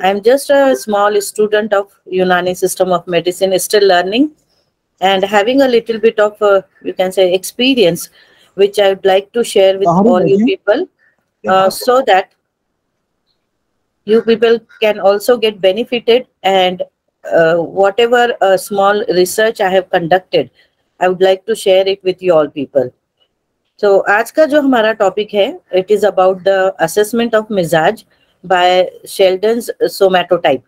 I'm just a small student of Unani system of medicine, still learning and having a little bit of, you can say, experience, which I would like to share with all you people, so that you people can also get benefited. And whatever small research I have conducted, I would like to share it with you all people. So आज का जो हमारा topic है, it is about the assessment of मिजाज by Sheldon's somatotype.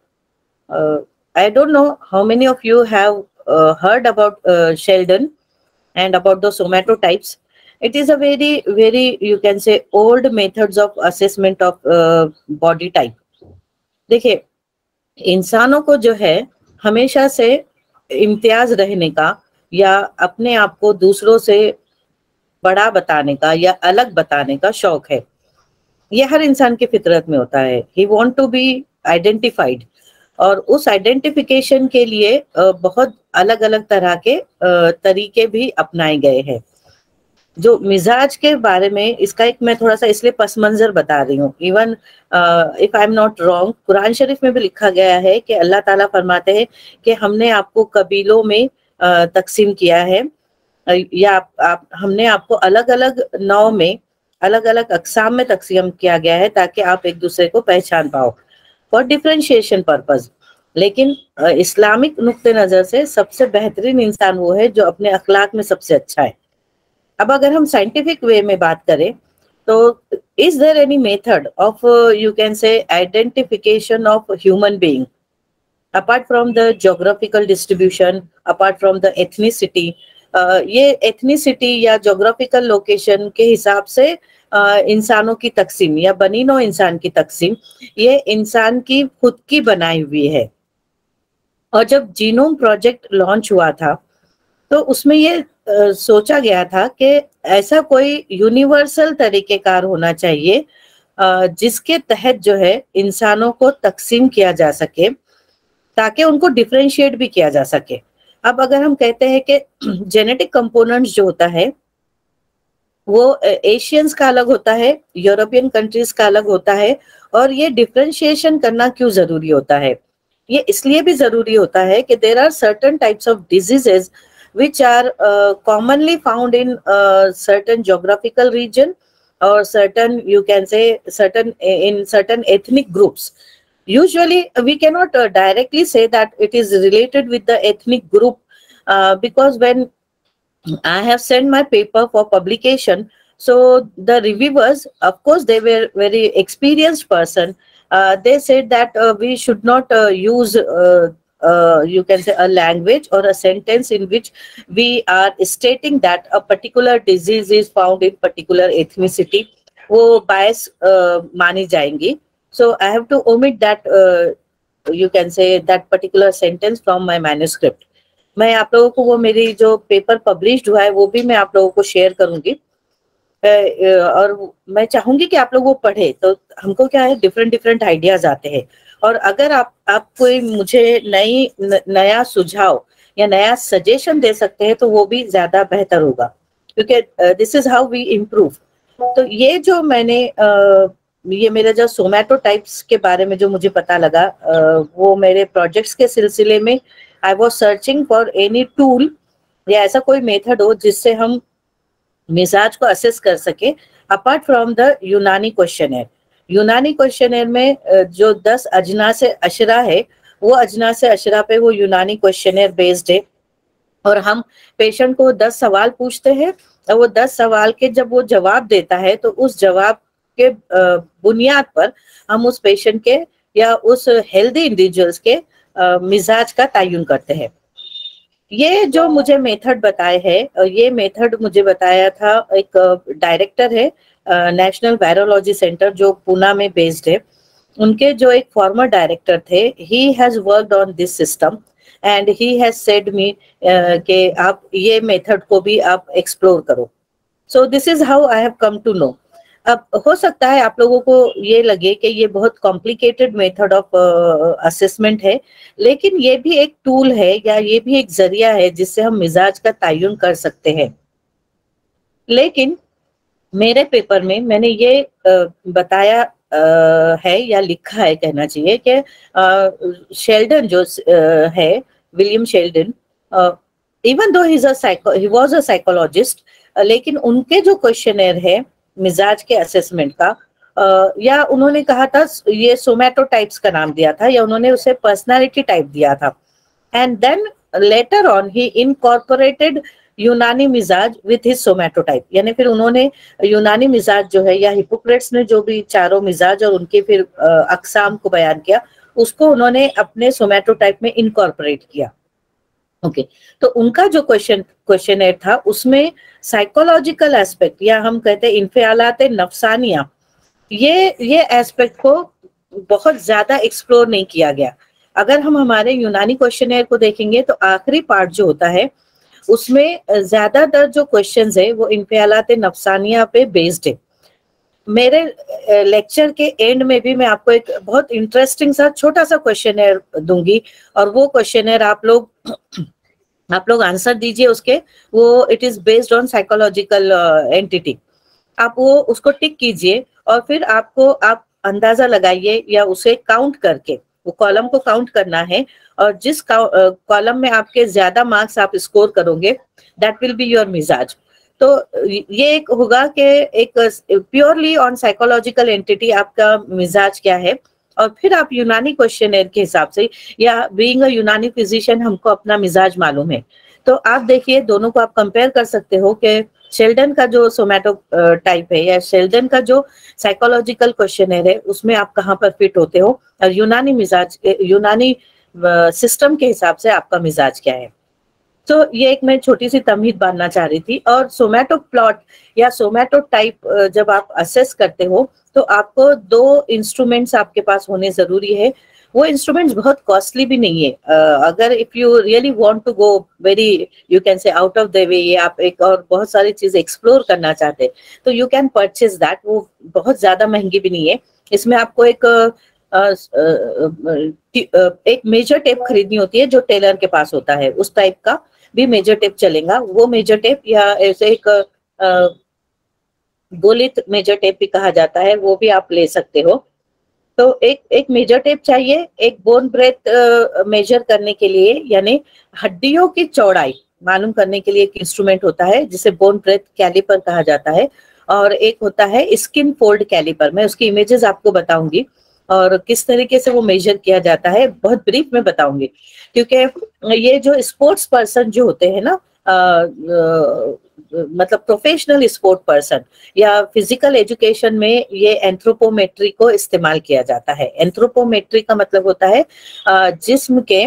I don't know how many of you have heard about Sheldon and about the somatotypes. It is a very, very, you can say, old methods of assessment of body type. देखिए, इंसानों को जो है हमेशा से इम्तियाज रहने का या अपने आप को दूसरों से बड़ा बताने का या अलग बताने का शौक है. ये हर इंसान की फितरत में होता है. He want to be identified, और उस आइडेंटिफिकेशन के लिए बहुत अलग अलग तरह के तरीके भी अपनाए गए हैं. जो मिजाज के बारे में, इसका एक मैं थोड़ा सा इसलिए पस मंजर बता रही हूँ. Even if I am not wrong, Quran शरीफ में भी लिखा गया है कि अल्लाह ताला फरमाते हैं कि हमने आपको कबीलों में तकसीम किया है, या हमने आपको अलग अलग नौ में, अलग अलग अकसाम में तकसीम किया गया है ताकि आप एक दूसरे को पहचान पाओ, फॉर डिफरेंशिएशन पर्पज. लेकिन इस्लामिक नुक्ते नजर से सबसे बेहतरीन इंसान वो है जो अपने अखलाक में सबसे अच्छा है. अब अगर हम साइंटिफिक वे में बात करें तो is there any method of, you can say, identification of human being apart from the geographical distribution, apart from the ethnicity. ये एथनिसिटी या ज्योग्राफिकल लोकेशन के हिसाब से इंसानों की तकसीम या बनी नौ इंसान की तकसीम, ये इंसान की खुद की बनाई हुई है. और जब जीनोम प्रोजेक्ट लॉन्च हुआ था तो उसमें ये सोचा गया था कि ऐसा कोई यूनिवर्सल तरीकेकार होना चाहिए जिसके तहत जो है इंसानों को तकसीम किया जा सके ताकि उनको डिफरेंशिएट भी किया जा सके. अब अगर हम कहते हैं कि जेनेटिक कंपोनेंट्स जो होता है वो एशियंस का अलग होता है, यूरोपियन कंट्रीज का अलग होता है, और ये डिफरेंशिएशन करना क्यों जरूरी होता है? ये इसलिए भी जरूरी होता है कि there are certain types of diseases which are commonly found in certain geographical region or certain, you can say, certain ethnic groups. Usually we cannot directly say that it is related with the ethnic group, because when I have sent my paper for publication, so the reviewers, of course they were very experienced person, they said that we should not use you can say a language or a sentence in which we are stating that a particular disease is found in particular ethnicity. वो bias मानी जाएंगी. So I have to omit that, you can say, that particular sentence from my manuscript. मैं आप लोगों को वो मेरी जो पेपर पब्लिश्ड हुआ है वो भी मैं आप लोगों को शेयर करूंगी, और मैं चाहूंगी कि आप लोग वो पढ़े. तो हमको क्या है, डिफरेंट आइडियाज आते हैं. और अगर आप कोई मुझे नया सुझाव या नया सजेशन दे सकते हैं तो वो भी ज्यादा बेहतर होगा, क्योंकि this is how we improve. तो ये जो मैंने ये मेरा जो सोमैटोटाइप्स के बारे में जो मुझे पता लगा, वो मेरे प्रोजेक्ट्स के सिलसिले में I was searching for any tool या ऐसा कोई मेथड हो जिससे हम मिजाज को असेस कर सके अपार्ट फ्रॉम द यूनानी क्वेश्चनर. यूनानी क्वेश्चनर में जो 10 अजनास अशरा है, वो अजनास अशरा पे वो यूनानी क्वेश्चनर बेस्ड है, और हम पेशेंट को 10 सवाल पूछते हैं, और वो 10 सवाल के जब वो जवाब देता है तो उस जवाब के बुनियाद पर हम उस पेशेंट के या उस हेल्दी इंडिविजुअल्स के मिजाज का तयन करते हैं. ये जो मुझे मेथड बताए है, ये मेथड मुझे बताया था एक डायरेक्टर है नेशनल वायरोलॉजी सेंटर जो पूना में बेस्ड है. उनके जो एक फॉर्मर डायरेक्टर थे, he has worked on this system and he has said me कि आप ये मेथड को भी आप एक्सप्लोर करो. So this is how I have come to know. अब हो सकता है आप लोगों को ये लगे कि ये बहुत कॉम्प्लिकेटेड मेथड ऑफ असेसमेंट है, लेकिन ये भी एक टूल है या ये भी एक जरिया है जिससे हम मिजाज का तयन कर सकते हैं. लेकिन मेरे पेपर में मैंने ये बताया है या लिखा है कहना चाहिए कि शेल्डन जो है, William Sheldon, even though he was a psychologist, लेकिन उनके जो क्वेश्चनेयर है मिजाज के असेसमेंट का, या उन्होंने कहा था ये सोमैटोटाइप्स का नाम दिया था, या उन्होंने उसे पर्सनालिटी टाइप दिया था। And then later on he incorporated Unani मिजाज विथ हिज सोमैटोटाइप, यानी फिर उन्होंने यूनानी मिजाज जो है, या हिपोक्रेट्स ने जो भी चारों मिजाज और उनके फिर अकसाम को बयान किया, उसको उन्होंने अपने सोमैटोटाइप में इनकॉर्पोरेट किया। ओके, तो उनका जो क्वेश्चनेयर था उसमें साइकोलॉजिकल एस्पेक्ट, या हम कहते हैं इन्फियालात नफसानिया, ये एस्पेक्ट को बहुत ज्यादा एक्सप्लोर नहीं किया गया। अगर हम हमारे यूनानी क्वेश्चनेयर को देखेंगे तो आखिरी पार्ट जो होता है उसमें ज्यादातर जो क्वेश्चंस है वो इन्फियालात नफसानिया पे बेस्ड है। मेरे लेक्चर के एंड में भी मैं आपको एक बहुत इंटरेस्टिंग सा छोटा सा क्वेश्चनेयर दूंगी, और वो क्वेश्चनेयर आप लोग आंसर दीजिए उसके। वो it is based on psychological entity. आप वो उसको टिक कीजिए और फिर आप अंदाजा लगाइए या उसे काउंट करके, वो कॉलम को काउंट करना है, और जिस कॉलम में आपके ज्यादा मार्क्स आप स्कोर करोगे दैट विल बी योर मिजाज। तो ये एक होगा कि एक प्योरली ऑन साइकोलॉजिकल एंटिटी आपका मिजाज क्या है, और फिर आप यूनानी क्वेश्चनेयर के हिसाब से, या बीइंग अ यूनानी फिजिशियन हमको अपना मिजाज मालूम है, तो आप देखिए दोनों को आप कंपेयर कर सकते हो कि शेल्डन का जो सोमैटो टाइप है या शेल्डन का जो साइकोलॉजिकल क्वेश्चनेयर है उसमें आप कहाँ पर फिट होते हो, और यूनानी सिस्टम के हिसाब से आपका मिजाज क्या है। तो ये एक मैं छोटी सी तमहीद बांधना चाह रही थी। और सोमैटो प्लॉट या सोमैटो टाइप जब आप असेस करते हो तो आपको 2 इंस्ट्रूमेंट्स आपके पास होने जरूरी है। वो इंस्ट्रूमेंट्स बहुत कॉस्टली भी नहीं है। अगर if you really want to go very, you can say out of the way, ये आप एक और बहुत सारी चीजें एक्सप्लोर करना चाहते हैं तो यू कैन परचेज दैट। वो बहुत ज्यादा महंगी भी नहीं है। इसमें आपको एक मेजर टेप खरीदनी होती है जो टेलर के पास होता है, उस टाइप का भी मेजर टेप चलेगा। वो मेजर टेप, या ऐसे एक गोलित मेजर टेप भी कहा जाता है, वो भी आप ले सकते हो। तो एक मेजर टेप चाहिए, एक बोन ब्रेथ मेजर करने के लिए, यानी हड्डियों की चौड़ाई मालूम करने के लिए एक इंस्ट्रूमेंट होता है जिसे बोन ब्रेथ कैलिपर कहा जाता है, और एक होता है स्किन फोल्ड कैलिपर। मैं उसकी इमेजेस आपको बताऊंगी और किस तरीके से वो मेजर किया जाता है बहुत ब्रीफ में बताऊंगी, क्योंकि ये जो स्पोर्ट्स पर्सन जो होते हैं ना, मतलब प्रोफेशनल स्पोर्ट पर्सन या फिजिकल एजुकेशन में ये एंथ्रोपोमेट्री को इस्तेमाल किया जाता है। एंथ्रोपोमेट्री का मतलब होता है जिस्म के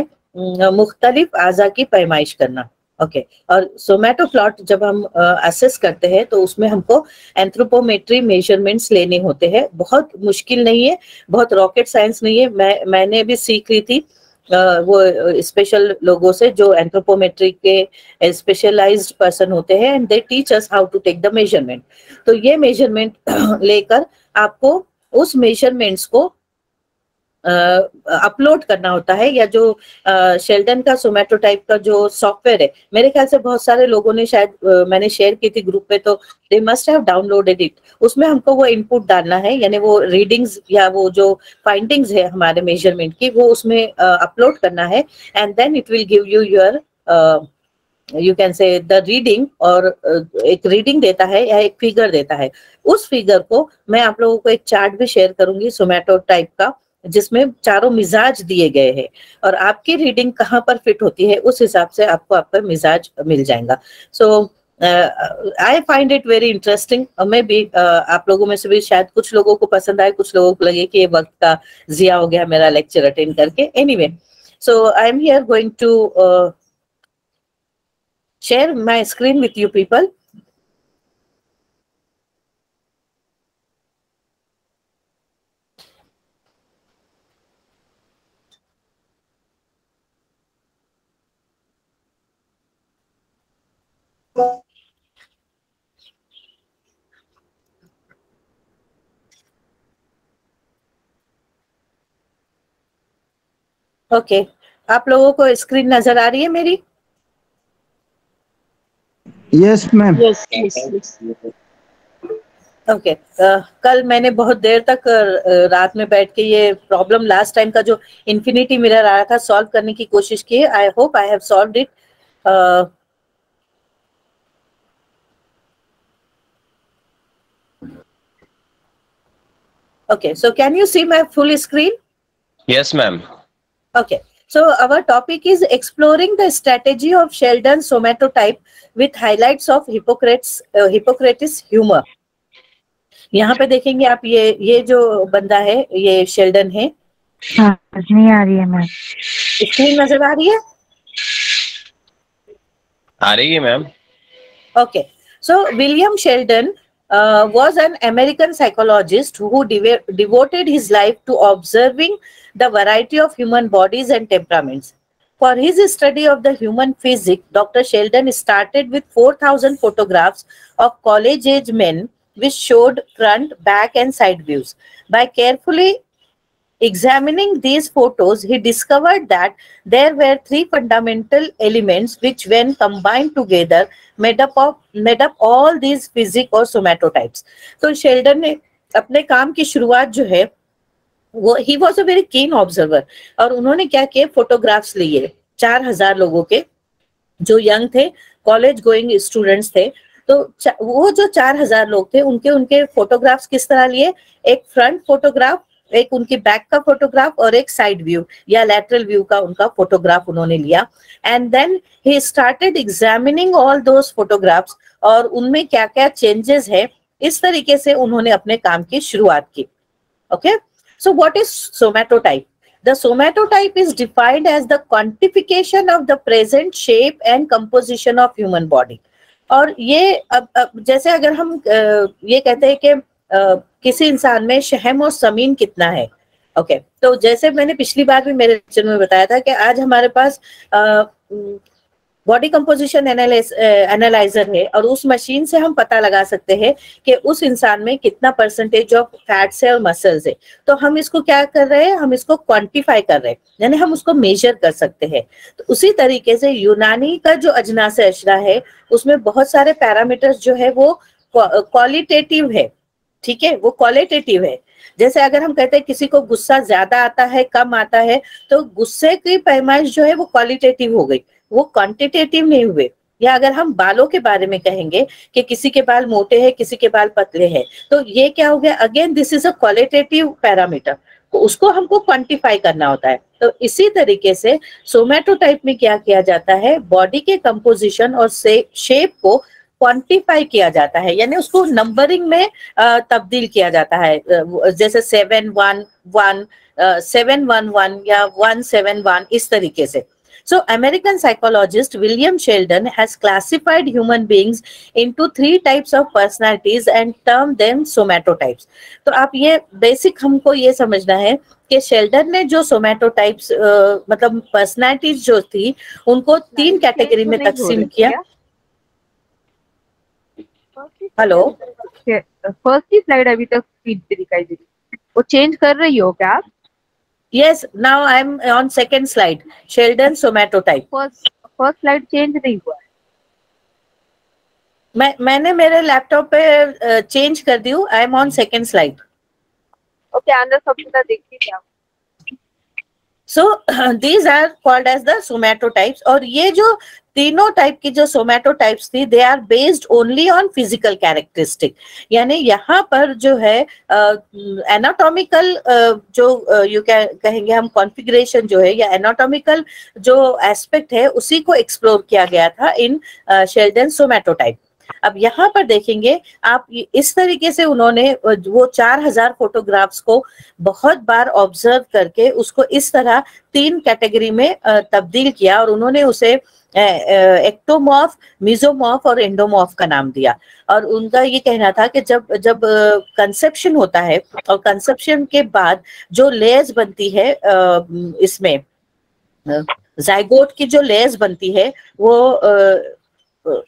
मुख्तलिफ आज़ा की पैमाइश करना। ओके, और सोमैटो प्लॉट जब हम असेस करते हैं तो उसमें हमको एंथ्रोपोमेट्री मेजरमेंट्स लेने होते हैं। बहुत मुश्किल नहीं है, बहुत रॉकेट साइंस नहीं है। मैंने भी सीख ली थी वो स्पेशल लोगों से जो एंथ्रोपोमेट्री के स्पेशलाइज्ड पर्सन होते हैं, and they teach us how to take the measurement. तो ये मेजरमेंट लेकर आपको उस मेजरमेंट्स को अपलोड करना होता है, या जो शेल्डन का सोमैटो टाइप का जो सॉफ्टवेयर है, मेरे ख्याल से बहुत सारे लोगों ने शायद मैंने शेयर की थी ग्रुप पे, तो they must have downloaded it. उसमें हमको वो इनपुट डालना है, यानी वो रीडिंग्स या वो जो फाइंडिंग्स है हमारे मेजरमेंट की, वो उसमें अपलोड करना है, and then it will give you your you can say the reading. और एक रीडिंग देता है या एक फिगर देता है। उस फिगर को मैं आप लोगों को एक चार्ट भी शेयर करूंगी सोमैटो टाइप का, जिसमें चारों मिजाज दिए गए हैं, और आपकी रीडिंग कहाँ पर फिट होती है उस हिसाब से आपको आपका मिजाज मिल जाएगा। So I find it very interesting. मैं भी आप लोगों में से भी शायद कुछ लोगों को पसंद आए, कुछ लोगों को लगे कि ये वक्त का जिया हो गया मेरा लेक्चर अटेंड करके। Anyway, so I am here going to share my screen with you people. Okay, आप लोगों को स्क्रीन नजर आ रही है मेरी? Yes ma'am. Yes. ओके कल मैंने बहुत देर तक रात में बैठ के ये प्रॉब्लम लास्ट टाइम का जो इन्फिनिटी मिरर आ रहा था सॉल्व करने की कोशिश की. I hope I have solved it. Okay, so can you see my full screen? Yes, ma'am. Okay, so our topic is exploring the strategy of Sheldon's somatotype with highlights of Hippocrates humor. यहाँ पे देखेंगे आप ये जो बंदा है ये Sheldon है. नहीं आ रही है मैम. स्क्रीन नजर आ रही है? आ रही है ma'am. Okay, so William Sheldon was an American psychologist who devoted his life to observing the variety of human bodies and temperaments. For his study of the human physique, Dr. Sheldon started with 4,000 photographs of college-age men which showed front, back, and side views. By carefully examining these photos, he discovered that there were three fundamental elements which, when combined together, made up all these physique or somatotypes. तो Sheldon ने अपने काम की शुरुआत जो है वो he was a very keen observer और उन्होंने क्या किया, फोटोग्राफ्स लिए 4,000 लोगों के जो यंग थे, कॉलेज गोइंग स्टूडेंट्स थे. तो वो जो 4,000 लोग थे उनके फोटोग्राफ्स किस तरह लिए, एक फ्रंट फोटोग्राफ, एक उनकी बैक का फोटोग्राफ और एक साइड व्यू या लैटरल व्यू का उनका फोटोग्राफ उन्होंने लिया. And then he started examining all those photographs और उनमें क्या क्या चेंजेस है, इस तरीके से उन्होंने अपने काम की शुरुआत की. Okay, so what is somatotype? The somatotype is defined as the quantification of the present shape and composition of human body. और ये अब जैसे अगर हम ये कहते हैं कि किसी इंसान में शहम और समीन कितना है. ओके, तो जैसे मैंने पिछली बार भी मेरे लेक्चर में बताया था कि आज हमारे पास बॉडी कंपोजिशन एनालाइजर है और उस मशीन से हम पता लगा सकते हैं कि उस इंसान में कितना परसेंटेज ऑफ फैट्स है और मसल्स है. तो हम इसको क्या कर रहे हैं, हम इसको क्वांटिफाई कर रहे हैं, यानी हम उसको मेजर कर सकते हैं. तो उसी तरीके से यूनानी का जो अजनास अशरा है उसमें बहुत सारे पैरामीटर्स जो है वो क्वालिटेटिव है. ठीक है, वो क्वालिटेटिव है. जैसे अगर हम कहते हैं किसी को गुस्सा ज्यादा आता है, कम आता है, तो गुस्से की पैमाइश जो है वो क्वालिटेटिव हो गई, वो क्वांटिटेटिव नहीं हुए. या अगर हम बालों के बारे में कहेंगे कि किसी के बाल मोटे हैं, किसी के बाल पतले हैं, तो ये क्या हो गया, again this is a qualitative parameter, तो उसको हमको क्वांटिफाई करना होता है. तो इसी तरीके से सोमैटोटाइप में क्या किया जाता है, बॉडी के कंपोजिशन और शेप को क्वांटिफाई किया जाता है, यानी उसको नंबरिंग में तब्दील किया जाता है. जैसे 711 711 या 171 इस तरीके से. So American psychologist William Sheldon has classified human beings into 3 types of personalities and termed them somatotypes. तो आप ये बेसिक हमको ये समझना है कि शेल्डन ने जो सोमैटोटाइप्स मतलब पर्सनालिटीज जो थी उनको 3 कैटेगरी में तकसीम किया. हेलो, फर्स्ट की स्लाइड अभी तक फीड पे दिखाई दे रही है, वो चेंज कर रही हो क्या आप? Yes, now I am on second slide. Sheldon somatotype. First slide change नहीं हुआ है. मैंने मेरे लैपटॉप पे चेंज कर दी हूँ. I am on second slide. Okay, अंदर सब देखिए क्या. So these are called as the somatotypes. और ये जो तीनों टाइप की जो सोमैटोटाइप्स थी, they are based only on physical characteristic. यानी यहाँ पर जो है एनाटॉमिकल जो यू कहेंगे हम कॉन्फ़िगरेशन जो है या एनाटॉमिकल जो एस्पेक्ट है उसी को एक्सप्लोर किया गया था इन शेल्डन सोमैटोटाइप. अब यहाँ पर देखेंगे आप, इस तरीके से उन्होंने वो 4,000 फोटोग्राफ्स को बहुत बार ऑब्जर्व करके उसको इस तरह 3 कैटेगरी में तब्दील किया और उन्होंने उसे एक्टोमॉर्फ, मिजोमॉर्फ और एंडोमॉर्फ का नाम दिया. और उनका ये कहना था कि जब कंसेप्शन होता है और कंसेप्शन के बाद जो लेयर्स बनती है इसमें जाइगोट की जो लेयर्स बनती है वो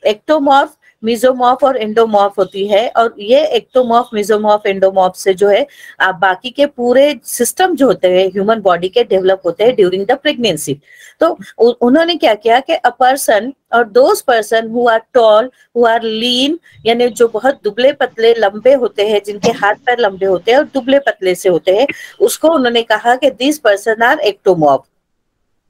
एक्टोमॉर्फ, मेसोमॉर्फ और एंडोमॉर्फ होती है, और ये एक्टोमॉर्फ, मेसोमॉर्फ, एंडोमॉर्फ से जो है बाकी के पूरे सिस्टम जो होते हैं ह्यूमन बॉडी के डेवलप होते हैं ड्यूरिंग द प्रेगनेंसी। तो उन्होंने क्या किया कि अ पर्सन और those person who are tall, who are lean, यानी जो बहुत दुबले पतले लंबे होते हैं, जिनके हाथ पैर लंबे होते हैं और दुबले पतले से होते हैं, उसको उन्होंने कहा कि this person are ectomorph.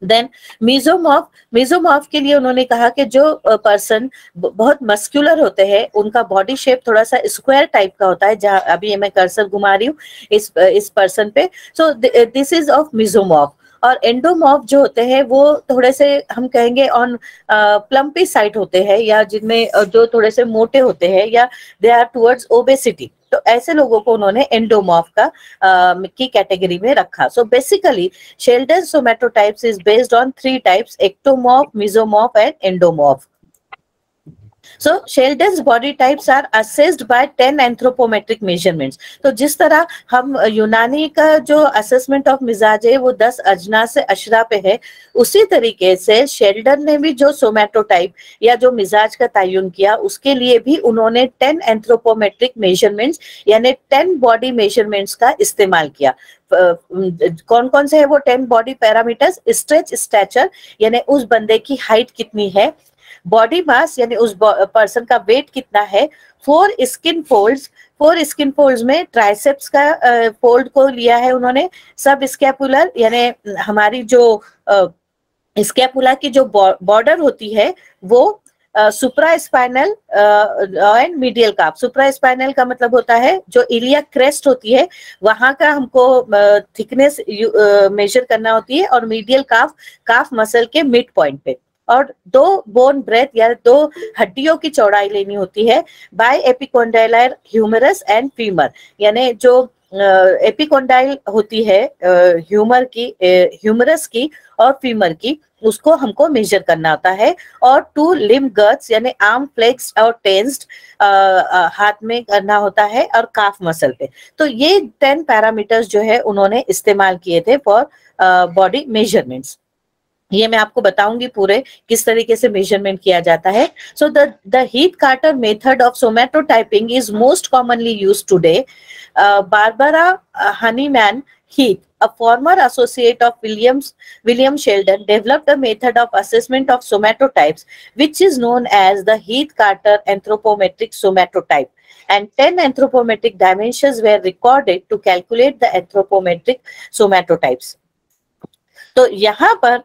Then mesomorph के लिए उन्होंने कहा कि जो पर्सन बहुत मस्कुलर होते हैं, उनका बॉडी शेप थोड़ा सा स्क्वायर टाइप का होता है, जहां अभी मैं कर्सर घुमा रही हूँ इस पर्सन पे, सो दिस इज ऑफ मेसोमॉर्फ। और एंडोमॉर्फ जो होते हैं वो थोड़े से हम कहेंगे ऑन प्लम्पी साइड होते हैं, या जिनमें जो थोड़े से मोटे होते हैं, या दे आर टुवर्ड्स ओबेसिटी। तो ऐसे लोगों को उन्होंने एंडोमॉर्फ का की कैटेगरी में रखा। So basically Sheldon's somatotypes is based on 3 types: ectomorph, mesomorph and endomorph. So Sheldon's body types are assessed by 10 anthropometric measurements. तो जिस तरह हम यूनानी का जो असेसमेंट ऑफ मिजाज है वो 10 अजनास से अशरा पे है, उसी तरीके से शेल्डन ने भी जो सोमैटोटाइप या जो मिजाज का तयन किया, उसके लिए भी उन्होंने 10 एंथ्रोपोमेट्रिक मेजरमेंट्स यानी 10 बॉडी मेजरमेंट्स का इस्तेमाल किया। कौन कौन से है वो 10 बॉडी पैरामीटर्स? स्ट्रेच स्टैचर यानी उस बंदे की हाइट कितनी है, बॉडी मास यानी उस पर्सन का वेट कितना है, 4 स्किन फोल्ड्स में ट्राइसेप्स का फोल्ड को लिया है उन्होंने, सब स्कैपुलर यानी हमारी जो स्कैपुला की जो बॉर्डर होती है वो supra spinal and medial calf. Supra spinal का मतलब होता है जो इलिया क्रेस्ट होती है वहां का हमको थिकनेस मेजर करना होती है, और मीडियल काफ मसल के मिड पॉइंट पे, और 2 बोन ब्रेथ या 2 हड्डियों की चौड़ाई लेनी होती है बाय एपिकोंडाइलर ह्यूमरस एंड फीमर, यानी जो एपिकोंडाइल होती है ह्यूमरस की और फीमर की, उसको हमको मेजर करना होता है, और 2 लिम्ब गर्ट्स यानी आर्म फ्लेक्स और टेंस्ड हाथ में करना होता है और काफ मसल पे। तो ये 10 पैरामीटर्स जो है उन्होंने इस्तेमाल किए थे फॉर बॉडी मेजरमेंट्स। ये मैं आपको बताऊंगी पूरे किस तरीके से मेजरमेंट किया जाता है। So the Heath Carter method of somatotyping is most commonly used today. Barbara Honeyman Heath, a former associate of William Sheldon, developed a method of assessment of somatotypes, which is known as the Heath-Carter anthropometric somatotype. And 10 anthropometric dimensions were recorded to calculate the anthropometric somatotypes. तो यहाँ पर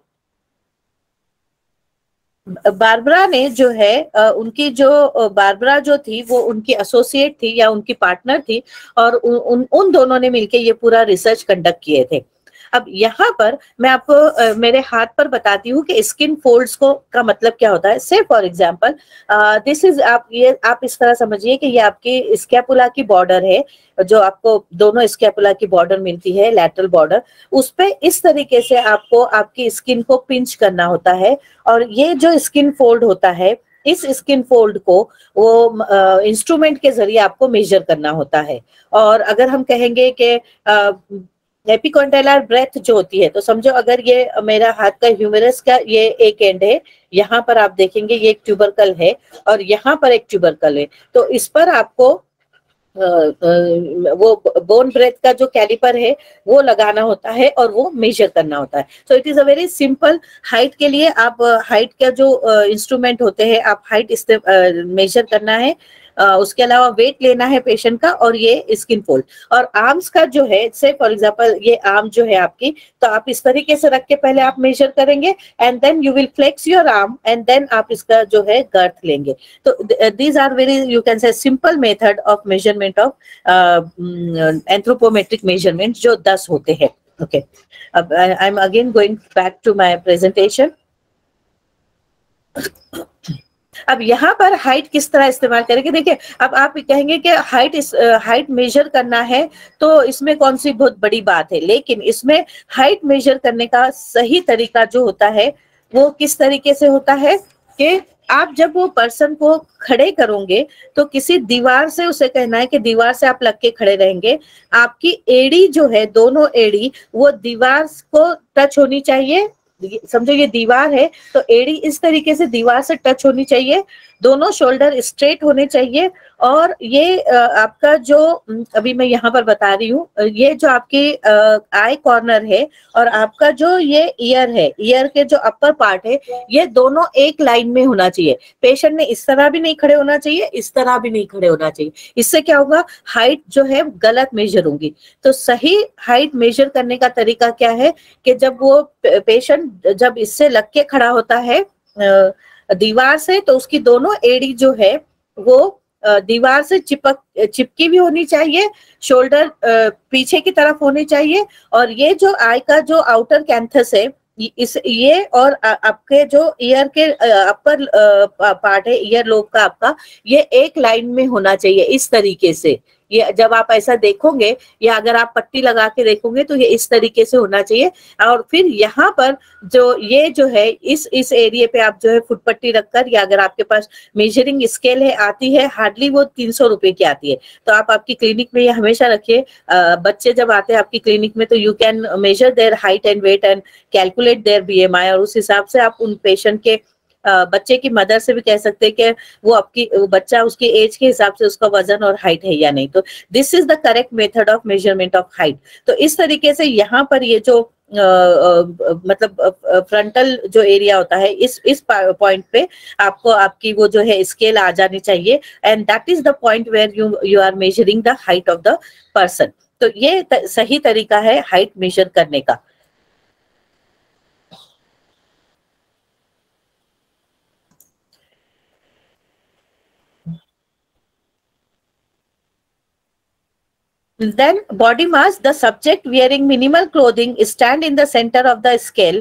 Barbara ने जो है उनकी जो Barbara जो थी वो उनकी एसोसिएट थी या उनकी पार्टनर थी, और उन दोनों ने मिलके ये पूरा रिसर्च कंडक्ट किए थे। अब यहाँ पर मैं आपको मेरे हाथ पर बताती हूँ कि स्किन फोल्ड्स को का मतलब क्या होता है। से फॉर एग्जांपल दिस इज आप इस तरह समझिए कि ये आपकी स्कैपुला की बॉर्डर है, जो आपको दोनों स्कैपुला की बॉर्डर मिलती है, लैटरल बॉर्डर, उस पे इस तरीके से आपको आपकी स्किन को पिंच करना होता है, और ये जो स्किन फोल्ड होता है, इस स्किन फोल्ड को वो इंस्ट्रूमेंट के जरिए आपको मेजर करना होता है। और अगर हम कहेंगे कि एपिकोंडाइलर ब्रेथ जो होती है, तो समझो अगर ये मेरा हाथ का ह्यूमरस का ये एक एंड है, यहाँ पर आप देखेंगे ये एक ट्यूबरकल है और यहाँ पर एक ट्यूबरकल है, तो इस पर आपको वो बोन ब्रेथ का जो कैलिपर है वो लगाना होता है और वो मेजर करना होता है। So it is a very simple. Height के लिए आप हाइट का जो इंस्ट्रूमेंट होते हैं आप हाइट मेजर करना है, उसके अलावा वेट लेना है पेशेंट का, और ये स्किन फोल्ड। और आर्म्स का जो है, से फॉर एग्जांपल ये आर्म जो है आपकी, तो आप इस तरीके से रख के पहले आप मेजर करेंगे, and then you will flex your arm, and then आप इसका जो है गर्थ लेंगे। तो these are very you can say simple method of measurement of anthropometric measurement, जो 10 होते हैं। ओके, अब I am again going back to my presentation. अब यहाँ पर हाइट किस तरह इस्तेमाल करेंगे, देखिए अब आप कहेंगे कि हाइट मेजर करना है तो इसमें कौन सी बहुत बड़ी बात है, लेकिन इसमें हाइट मेजर करने का सही तरीका जो होता है वो किस तरीके से होता है कि आप जब वो पर्सन को खड़े करोगे तो किसी दीवार से उसे कहना है कि दीवार से आप लग के खड़े रहेंगे, आपकी एड़ी जो है, दोनों एड़ी वो दीवार को टच होनी चाहिए, समझो ये दीवार है, तो एड़ी इस तरीके से दीवार से टच होनी चाहिए, दोनों शोल्डर स्ट्रेट होने चाहिए। और ये आपका जो अभी मैं यहाँ पर बता रही हूँ, ये जो आपकी आई कॉर्नर है और आपका जो ये ईयर है, ईयर के जो अपर पार्ट है, ये दोनों एक लाइन में होना चाहिए। पेशेंट ने इस तरह भी नहीं खड़े होना चाहिए, इस तरह भी नहीं खड़े होना चाहिए। इससे क्या होगा, हाइट जो है गलत मेजर होगी। तो सही हाइट मेजर करने का तरीका क्या है कि जब वो पेशेंट जब इससे लग के खड़ा होता है दीवार से, तो उसकी दोनों एड़ी जो है वो दीवार से चिपकी भी होनी चाहिए, शोल्डर पीछे की तरफ होनी चाहिए। और ये जो आई का जो आउटर कैंथस है, ये और आपके जो ईयर के अपर पार्ट है, ईयर लोब का आपका, ये एक लाइन में होना चाहिए इस तरीके से। ये जब आप ऐसा देखोगे या अगर आप पट्टी लगा के देखोगे तो ये इस तरीके से होना चाहिए। और फिर यहाँ पर जो ये जो है इस एरिया पे आप जो है फुट पट्टी रखकर, या अगर आपके पास मेजरिंग स्केल है, आती है, हार्डली वो 300 रुपए की आती है, तो आप आपकी क्लिनिक में ये हमेशा रखिए। बच्चे जब आते हैं आपकी क्लिनिक में तो you can measure their height and weight and calculate their BMI, और उस हिसाब से आप उन पेशेंट के बच्चे की मदर से भी कह सकते हैं कि वो बच्चा उसकी एज के हिसाब से उसका वजन और हाइट है या नहीं। तो this is the correct method of measurement of height. तो इस तरीके से यहाँ पर ये जो मतलब फ्रंटल जो एरिया होता है, इस पॉइंट पे आपको आपकी वो जो है स्केल आ जानी चाहिए, and that is the point where you are measuring the height of the person. तो ये सही तरीका है हाइट मेजर करने का। Then body mass, the subject wearing minimal clothing stand in the center of the scale.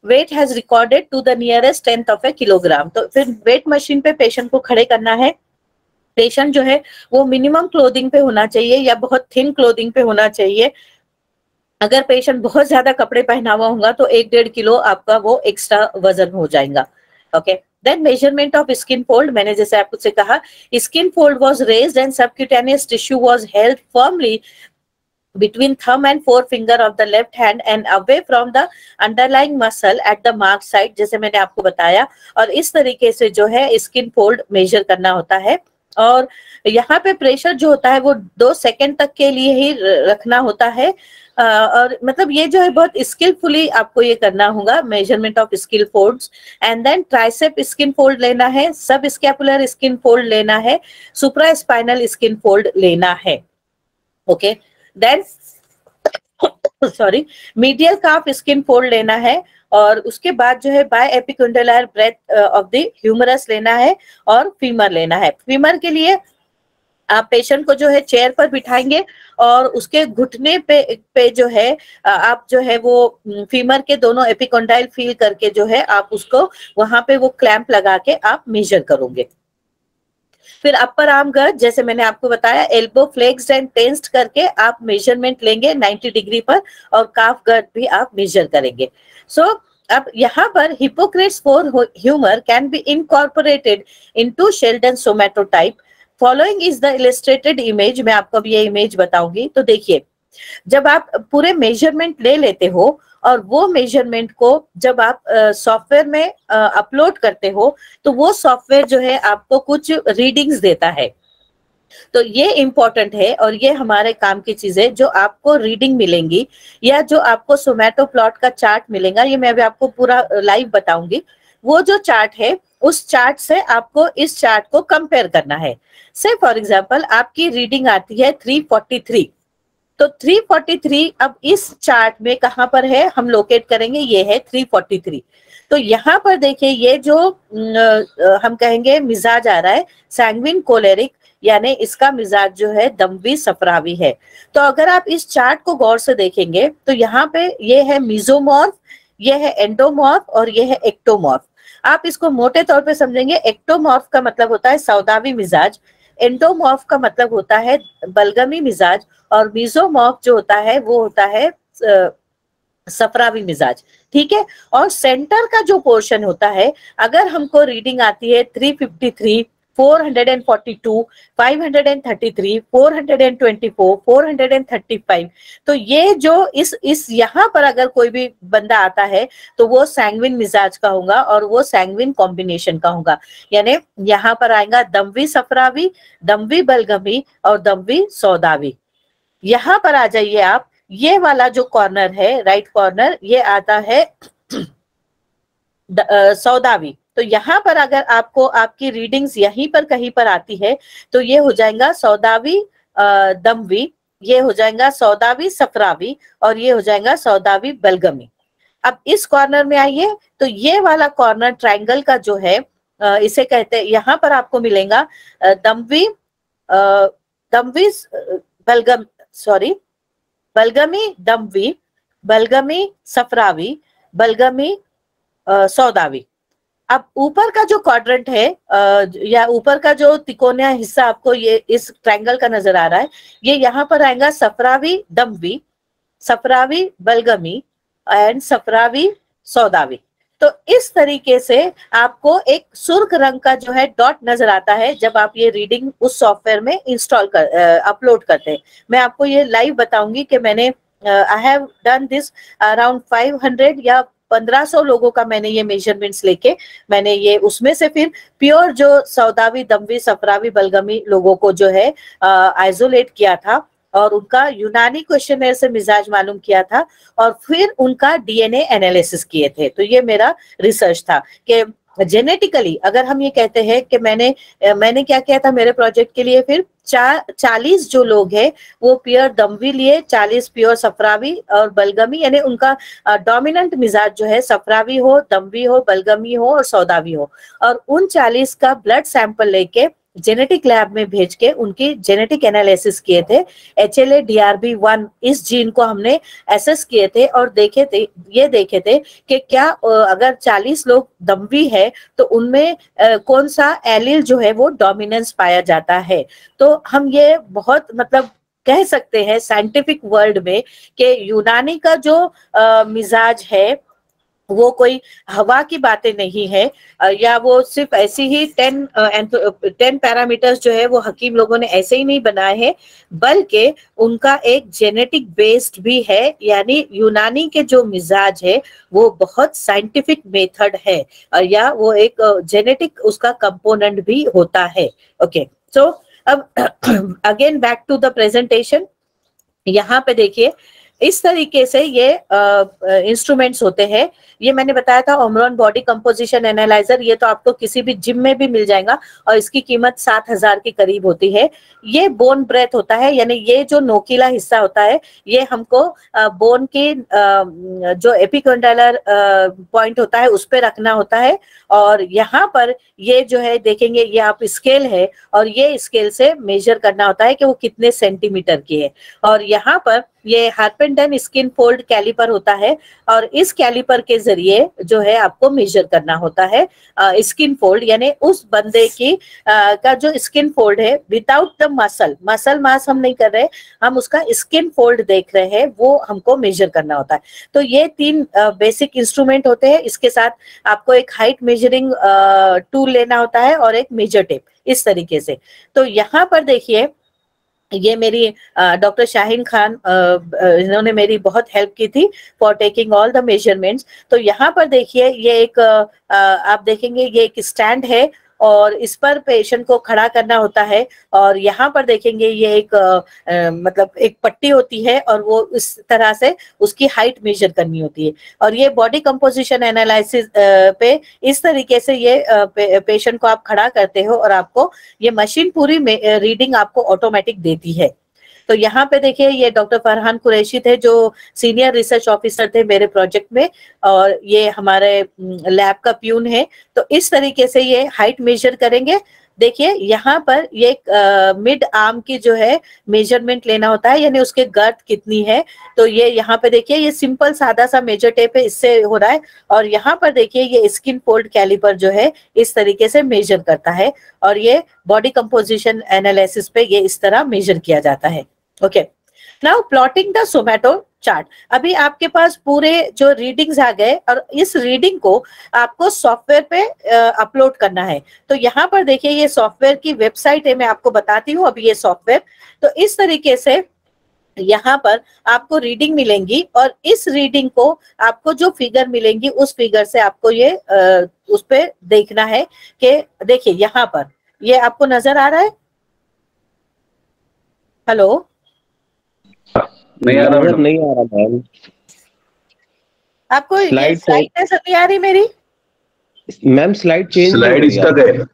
Weight has recorded to the nearest tenth of a kilogram. तो फिर weight machine पे पेशेंट को खड़े करना है। पेशेंट जो है वो मिनिमम क्लोथिंग पे होना चाहिए या बहुत थिन क्लोथिंग पे होना चाहिए। अगर पेशेंट बहुत ज्यादा कपड़े पहना हुआ होगा तो 1-1.5 किलो आपका वो एक्स्ट्रा वजन हो जाएगा। Okay, then measurement of skin fold, मैंने जैसे आपको से कहा, skin fold was raised and subcutaneous tissue was held firmly between thumb and forefinger of the left hand and away from the underlying muscle at the mark site, जैसे मैंने आपको बताया। और इस तरीके से जो है स्किन फोल्ड मेजर करना होता है। और यहाँ पे प्रेशर जो होता है वो 2 सेकंड तक के लिए ही रखना होता है। और मतलब ये जो है बहुत स्किलफुली आपको ये करना होगा, measurement of skill folds. And then tricep skin fold लेना है, सब स्कैपुलर स्किन फोल्ड लेना है, सुप्रा स्पाइनल स्किन फोल्ड लेना है। Okay, then sorry medial calf skin fold लेना है। और उसके बाद जो है biepicondylar breadth of the humerus लेना है और फीमर लेना है। फीमर के लिए आप पेशेंट को जो है चेयर पर बिठाएंगे और उसके घुटने पे जो है आप जो है वो फीमर के दोनों एपिकॉन्डाइल फील करके जो है आप उसको वहां पे वो क्लैंप लगा के आप मेजर करोगे। फिर अपर आर्म गर्ड, जैसे मैंने आपको बताया, एल्बो फ्लेक्स्ड एंड टेंस्ड करके आप मेजरमेंट लेंगे 90 डिग्री पर, और काफ गर्ड भी आप मेजर करेंगे। सो अब यहाँ पर Hippocrates four humour can be incorporated into Sheldon somatotype. Following is the illustrated image, मैं आपको अब ये इमेज बताऊंगी। तो देखिए, जब आप पूरे मेजरमेंट ले लेते हो और वो मेजरमेंट को जब आप सॉफ्टवेयर में अपलोड करते हो तो वो सॉफ्टवेयर जो है आपको कुछ रीडिंग्स देता है। तो ये इंपॉर्टेंट है और ये हमारे काम की चीज है। जो आपको रीडिंग मिलेंगी या जो आपको सोमैटो प्लॉट का चार्ट मिलेगा, ये मैं अभी आपको पूरा लाइव बताऊंगी। वो जो चार्ट है उस चार्ट से आपको इस चार्ट को कंपेयर करना है। से फॉर एग्जांपल आपकी रीडिंग आती है 343, तो 343 अब इस चार्ट में कहां पर है हम लोकेट करेंगे, ये है 343। तो यहाँ पर देखिए ये जो हम कहेंगे मिजाज आ रहा है सैंग्विन कोलेरिक, यानी इसका मिजाज जो है दमवी सफरावी है। तो अगर आप इस चार्ट को गौर से देखेंगे तो यहाँ पे ये है मीजोमॉर्फ, ये है एंडोमॉर्फ और ये है एक्टोमॉर्फ। आप इसको मोटे तौर पे समझेंगे, एक्टोमॉर्फ का मतलब होता है सौदावी मिजाज, एंडोमॉर्फ का मतलब होता है बलगमी मिजाज, और मीजोमॉर्फ जो होता है वो होता है सफरावी मिजाज। ठीक है, और सेंटर का जो पोर्शन होता है, अगर हमको रीडिंग आती है 353, 442, 533, 424, 435। तो ये जो इस यहाँ पर अगर कोई भी बंदा आता है तो वो सैंग्विन मिजाज का होगा और वो सैंग्विन कॉम्बिनेशन का होगा। यानी यहाँ पर आएगा दमवी सफरावी, दमवी बलगमी और दमवी सौदावी। यहाँ पर आ जाइए आप, ये वाला जो कॉर्नर है, राइट कॉर्नर, ये आता है सौदावी। तो यहाँ पर अगर आपको आपकी रीडिंग्स यहीं पर कहीं पर आती है तो ये हो जाएगा सौदावी दमवी, ये हो जाएगा सौदावी सफरावी और ये हो जाएगा सौदावी बलगमी। अब इस कॉर्नर में आइए तो ये वाला कॉर्नर ट्रायंगल का जो है इसे कहते हैं, यहाँ पर आपको मिलेगा दमवी दमवी बलगम सॉरी बलगमी दमवी, बलगमी सफरावी, बलगमी सौदावी। अब ऊपर का जो क्वाड्रेंट है या ऊपर का जो तिकोना हिस्सा आपको ये इस ट्रायंगल का नजर आ रहा है, ये यहाँ पर आएगा सफरावी दमवी, सफरावी बलगमी एंड सफरावी सौदावी। तो इस तरीके से आपको एक सुर्ख रंग का जो है डॉट नजर आता है जब आप ये रीडिंग उस सॉफ्टवेयर में इंस्टॉल अपलोड करते हैं। मैं आपको ये लाइव बताऊंगी कि मैंने I have done this around 500 या 1500 लोगों का मैंने ये मेजरमेंट्स लेके मैंने ये उसमें से फिर प्योर जो सौदावी दमवी सफरावी बलगमी लोगों को जो है आइसोलेट किया था और उनका यूनानी क्वेश्चनर से मिजाज मालूम किया था और फिर उनका डीएनए एनालिसिस किए थे। तो ये मेरा रिसर्च था कि जेनेटिकली अगर हम ये कहते हैं कि मैंने क्या किया था मेरे प्रोजेक्ट के लिए, फिर 40 जो लोग हैं वो प्योर दमवी लिए, 40 प्योर सफरावी और बलगमी, यानी उनका डोमिनेंट मिजाज जो है सफरावी हो, दमवी हो, बलगमी हो और सौदावी हो, और उन 40 का ब्लड सैंपल लेके जेनेटिक लैब में भेज के उनकी जेनेटिक एनालिसिस किए थे। HLA-DRB1 इस जीन को हमने एसेस किए थे और देखे थे कि क्या अगर 40 लोग दमवी है तो उनमें कौन सा एलील जो है वो डोमिनेंस पाया जाता है। तो हम ये बहुत मतलब कह सकते हैं साइंटिफिक वर्ल्ड में कि यूनानी का जो मिजाज है वो कोई हवा की बातें नहीं है या वो सिर्फ ऐसी ही 10 पैरामीटर्स जो है वो हकीम लोगों ने ऐसे ही नहीं बनाए हैं, बल्कि उनका एक जेनेटिक बेस्ड भी है। यानी यूनानी के जो मिजाज है वो बहुत साइंटिफिक मेथड है या वो एक जेनेटिक उसका कंपोनेंट भी होता है। ओके, सो अब again back to the presentation. यहाँ पे देखिए इस तरीके से ये इंस्ट्रूमेंट्स होते हैं। ये मैंने बताया था ओमरॉन बॉडी कंपोजिशन एनालाइजर, ये तो आपको किसी भी जिम में भी मिल जाएगा और इसकी कीमत 7000 के करीब होती है। ये बोन ब्रेथ होता है, यानी ये जो नोकीला हिस्सा होता है ये हमको बोन के जो एपिकॉन्डाइलर पॉइंट होता है उस पर रखना होता है। और यहाँ पर ये जो है देखेंगे ये आप स्केल है और ये स्केल से मेजर करना होता है कि वो कितने सेंटीमीटर की है। और यहाँ पर ये हार्पेंडन स्किन फोल्ड कैलिपर होता है और इस कैलिपर के जरिए जो है आपको मेजर करना होता है स्किन फोल्ड, यानी उस बंदे की का जो स्किन फोल्ड है विदाउट द मसल मास हम नहीं कर रहे, हम उसका स्किन फोल्ड देख रहे हैं, वो हमको मेजर करना होता है। तो ये 3 बेसिक इंस्ट्रूमेंट होते हैं। इसके साथ आपको एक हाइट मेजरिंग टूल लेना होता है और एक मेजर टेप, इस तरीके से। तो यहाँ पर देखिए ये मेरी डॉक्टर शाहीन खान इन्होंने मेरी बहुत हेल्प की थी for taking all the measurements. तो यहाँ पर देखिए ये एक आप देखेंगे ये एक स्टैंड है और इस पर पेशेंट को खड़ा करना होता है और यहाँ पर देखेंगे ये एक मतलब एक पट्टी होती है और वो इस तरह से उसकी हाइट मेजर करनी होती है। और ये बॉडी कंपोजिशन एनालिसिस पे इस तरीके से ये पेशेंट को आप खड़ा करते हो और आपको ये मशीन पूरी रीडिंग आपको ऑटोमेटिक देती है। तो यहाँ पे देखिए ये डॉक्टर फरहान कुरैशी थे जो सीनियर रिसर्च ऑफिसर थे मेरे प्रोजेक्ट में और ये हमारे लैब का प्यून है। तो इस तरीके से ये हाइट मेजर करेंगे। देखिए यहाँ पर ये मिड आर्म की जो है मेजरमेंट लेना होता है, यानी उसके गर्थ कितनी है। तो ये यहाँ पे देखिए ये सिंपल सादा सा मेजर टेप है, इससे हो रहा है। और यहाँ पर देखिए ये स्किन फोल्ड कैलिपर जो है इस तरीके से मेजर करता है और ये बॉडी कंपोजिशन एनालिसिस पे ये इस तरह मेजर किया जाता है। Okay, now plotting the सोमैटो chart. अभी आपके पास पूरे जो रीडिंग्स आ गए और इस रीडिंग को आपको सॉफ्टवेयर पे अपलोड करना है। तो यहाँ पर देखिए ये सॉफ्टवेयर की वेबसाइट है, मैं आपको बताती हूँ अभी ये सॉफ्टवेयर। तो इस तरीके से यहाँ पर आपको रीडिंग मिलेंगी और इस रीडिंग को आपको जो फिगर मिलेंगी उस फिगर से आपको ये उस पे देखना है कि देखिए यहाँ पर ये आपको नजर आ रहा है। हेलो, नहीं आ रहा मैडम, नहीं आ रहा मैम। आपको ये स्लाइड स्लाइड नजर नहीं आ रही मेरी? Ma'am slide change slide stuck है।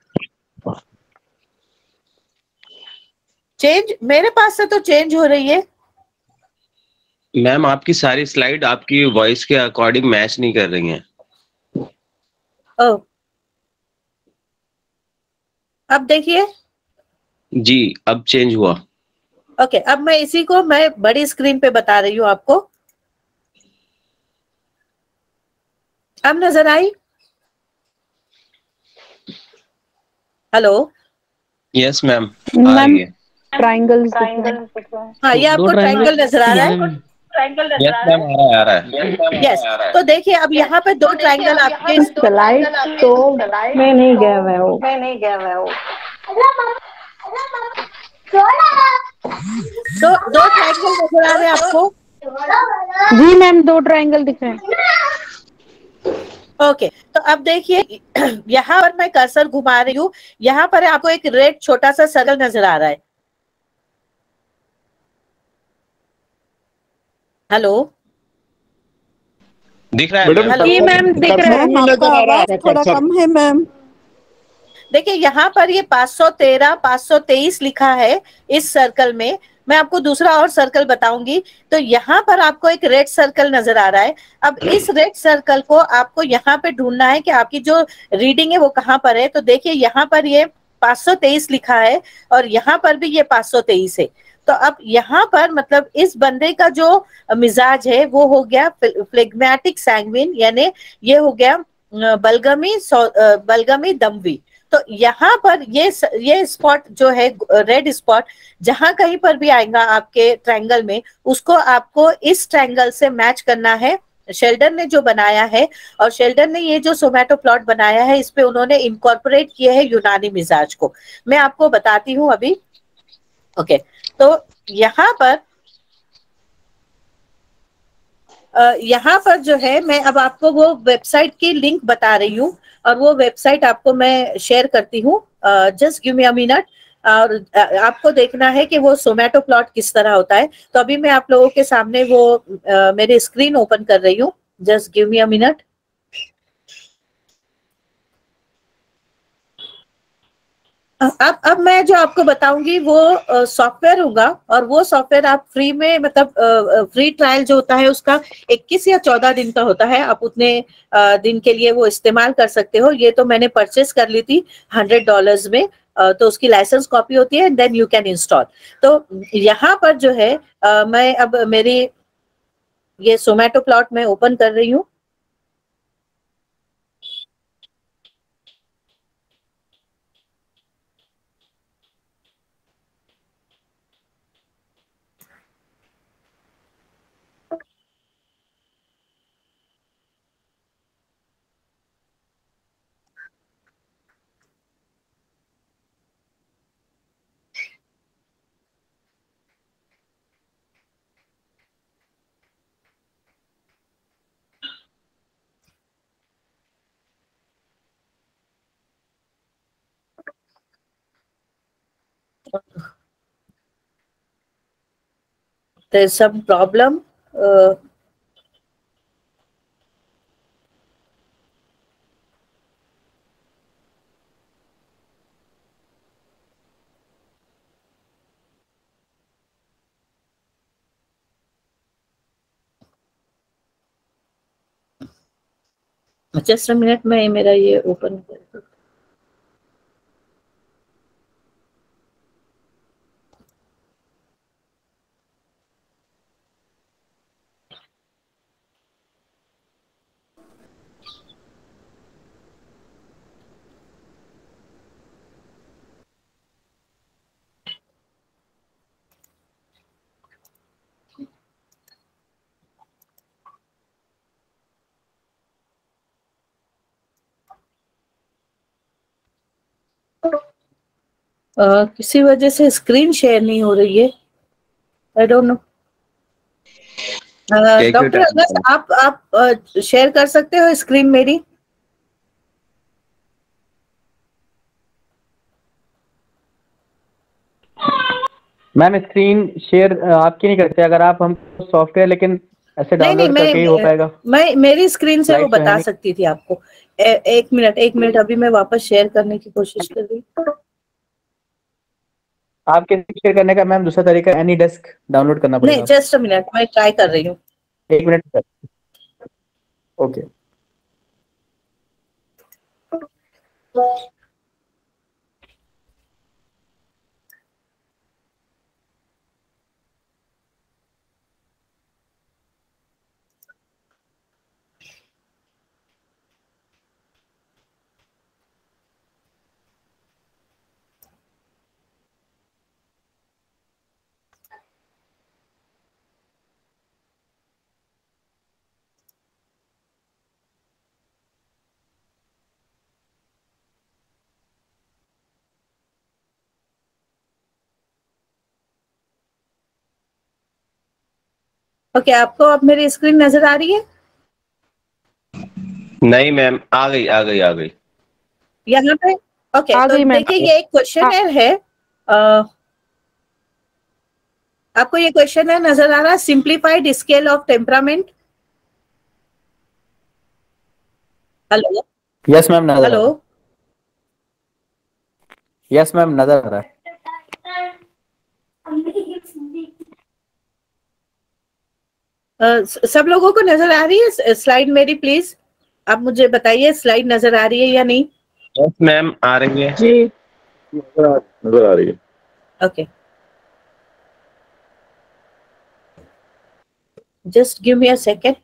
चेंज मेरे पास से तो चेंज हो रही है। मैम आपकी सारी स्लाइड आपकी वॉइस के अकॉर्डिंग मैच नहीं कर रही हैं। ओ, अब देखिए। जी अब चेंज हुआ। ओके, अब मैं इसी को मैं बड़ी स्क्रीन पे बता रही हूँ आपको। अब नजर आई? हेलो, यस मैम आ रही है। ट्राइंगल्स हाँ ये आपको ट्रायंगल नजर आ रहा है? यस मैम आ रहा है। यस, तो देखिए अब यहाँ पे दो ट्रायंगल आपके स्लाइड तो मैं नहीं गया मैं वो दो दो ट्रायंगल नजर आ रहे हैं आपको? जी मैम, 2 ट्राइंगल दिख रहे हैं। ओके, तो अब देखिए यहाँ पर मैं कर्सर घुमा रही हूँ, यहाँ पर आपको एक रेड छोटा सा सर्कल नजर आ रहा है। हेलो, दिख रहा है मैडम मैम। जी मैम दिख रहा है। मैम आपका आवाज थोड़ा कम है मैम। देखिए यहाँ पर ये 513 523 लिखा है इस सर्कल में। मैं आपको दूसरा और सर्कल बताऊंगी। तो यहाँ पर आपको एक रेड सर्कल नजर आ रहा है। अब इस रेड सर्कल को आपको यहाँ पे ढूंढना है कि आपकी जो रीडिंग है वो कहाँ पर है। तो देखिए यहाँ पर ये 523 लिखा है और यहाँ पर भी ये 523 है। तो अब यहाँ पर मतलब इस बंदे का जो मिजाज है वो हो गया फ्लेग्मेटिक सैंग्विन, यानी ये हो गया बलगमी दम्वी। तो यहाँ पर ये स्पॉट जो है रेड स्पॉट, जहां कहीं पर भी आएगा आपके ट्रायंगल में, उसको आपको इस ट्रायंगल से मैच करना है। शेल्डन ने जो बनाया है, और शेल्डन ने ये जो सोमैटो प्लॉट बनाया है इस पे उन्होंने इनकॉर्पोरेट किया है यूनानी मिजाज को। मैं आपको बताती हूँ अभी। ओके, तो यहाँ पर जो है मैं अब आपको वो वेबसाइट की लिंक बता रही हूँ और वो वेबसाइट आपको मैं शेयर करती हूँ। Just give me a minute. और आपको देखना है कि वो सोमैटो प्लॉट किस तरह होता है। तो अभी मैं आप लोगों के सामने वो मेरी स्क्रीन ओपन कर रही हूँ। Just give me a minute. अब मैं जो आपको बताऊंगी वो सॉफ्टवेयर होगा और वो सॉफ्टवेयर आप फ्री में मतलब फ्री ट्रायल जो होता है उसका 21 या 14 दिन का होता है। आप उतने दिन के लिए वो इस्तेमाल कर सकते हो। ये तो मैंने परचेस कर ली थी $100 में। तो उसकी लाइसेंस कॉपी होती है, देन यू कैन इंस्टॉल। तो यहाँ पर जो है मैं अब मेरी ये सोमैटो प्लॉट में ओपन कर रही हूँ। There's some problem. Just a minute में मेरा ये ओपन कर। किसी वजह से स्क्रीन शेयर नहीं हो रही है, आई डोंट नो। डॉक्टर अगस्त, आप शेयर कर सकते हो स्क्रीन मेरी? मैम स्क्रीन शेयर आपकी नहीं करते, अगर आप हमको सॉफ्टवेयर लेकिन ऐसे डाउनलोड करके ही हो पाएगा। मैं मेरी स्क्रीन से वो Slide तो है बता नहीं। सकती थी आपको। एक मिनट, अभी मैं वापस शेयर करने की कोशिश कर रही हूँ। आपके शेयर करने का मैम दूसरा तरीका एनी डेस्क डाउनलोड करना पड़ेगा। नहीं, जस्ट अ मिनट, मैं ट्राई कर रही हूँ। 1 मिनट सर। ओके। ओके, आपको अब मेरी स्क्रीन नजर आ रही है? नहीं मैम, आ गई। यहाँ पे ओके। आ तो गई मैम। देखिए, ये एक क्वेश्चन है। आपको ये क्वेश्चन है नजर आ रहा है? Simplified scale of temperament. Hello? Yes ma'am नजर आ रहा हेलो? है। यस मैम नजर आ रहा है। सब लोगों को नजर आ रही है स्लाइड मेरी? प्लीज आप मुझे बताइए, स्लाइड नजर आ रही है या नहीं? यस मैम, आ रही है। जी नजर आ रही है। Okay, just give me a second.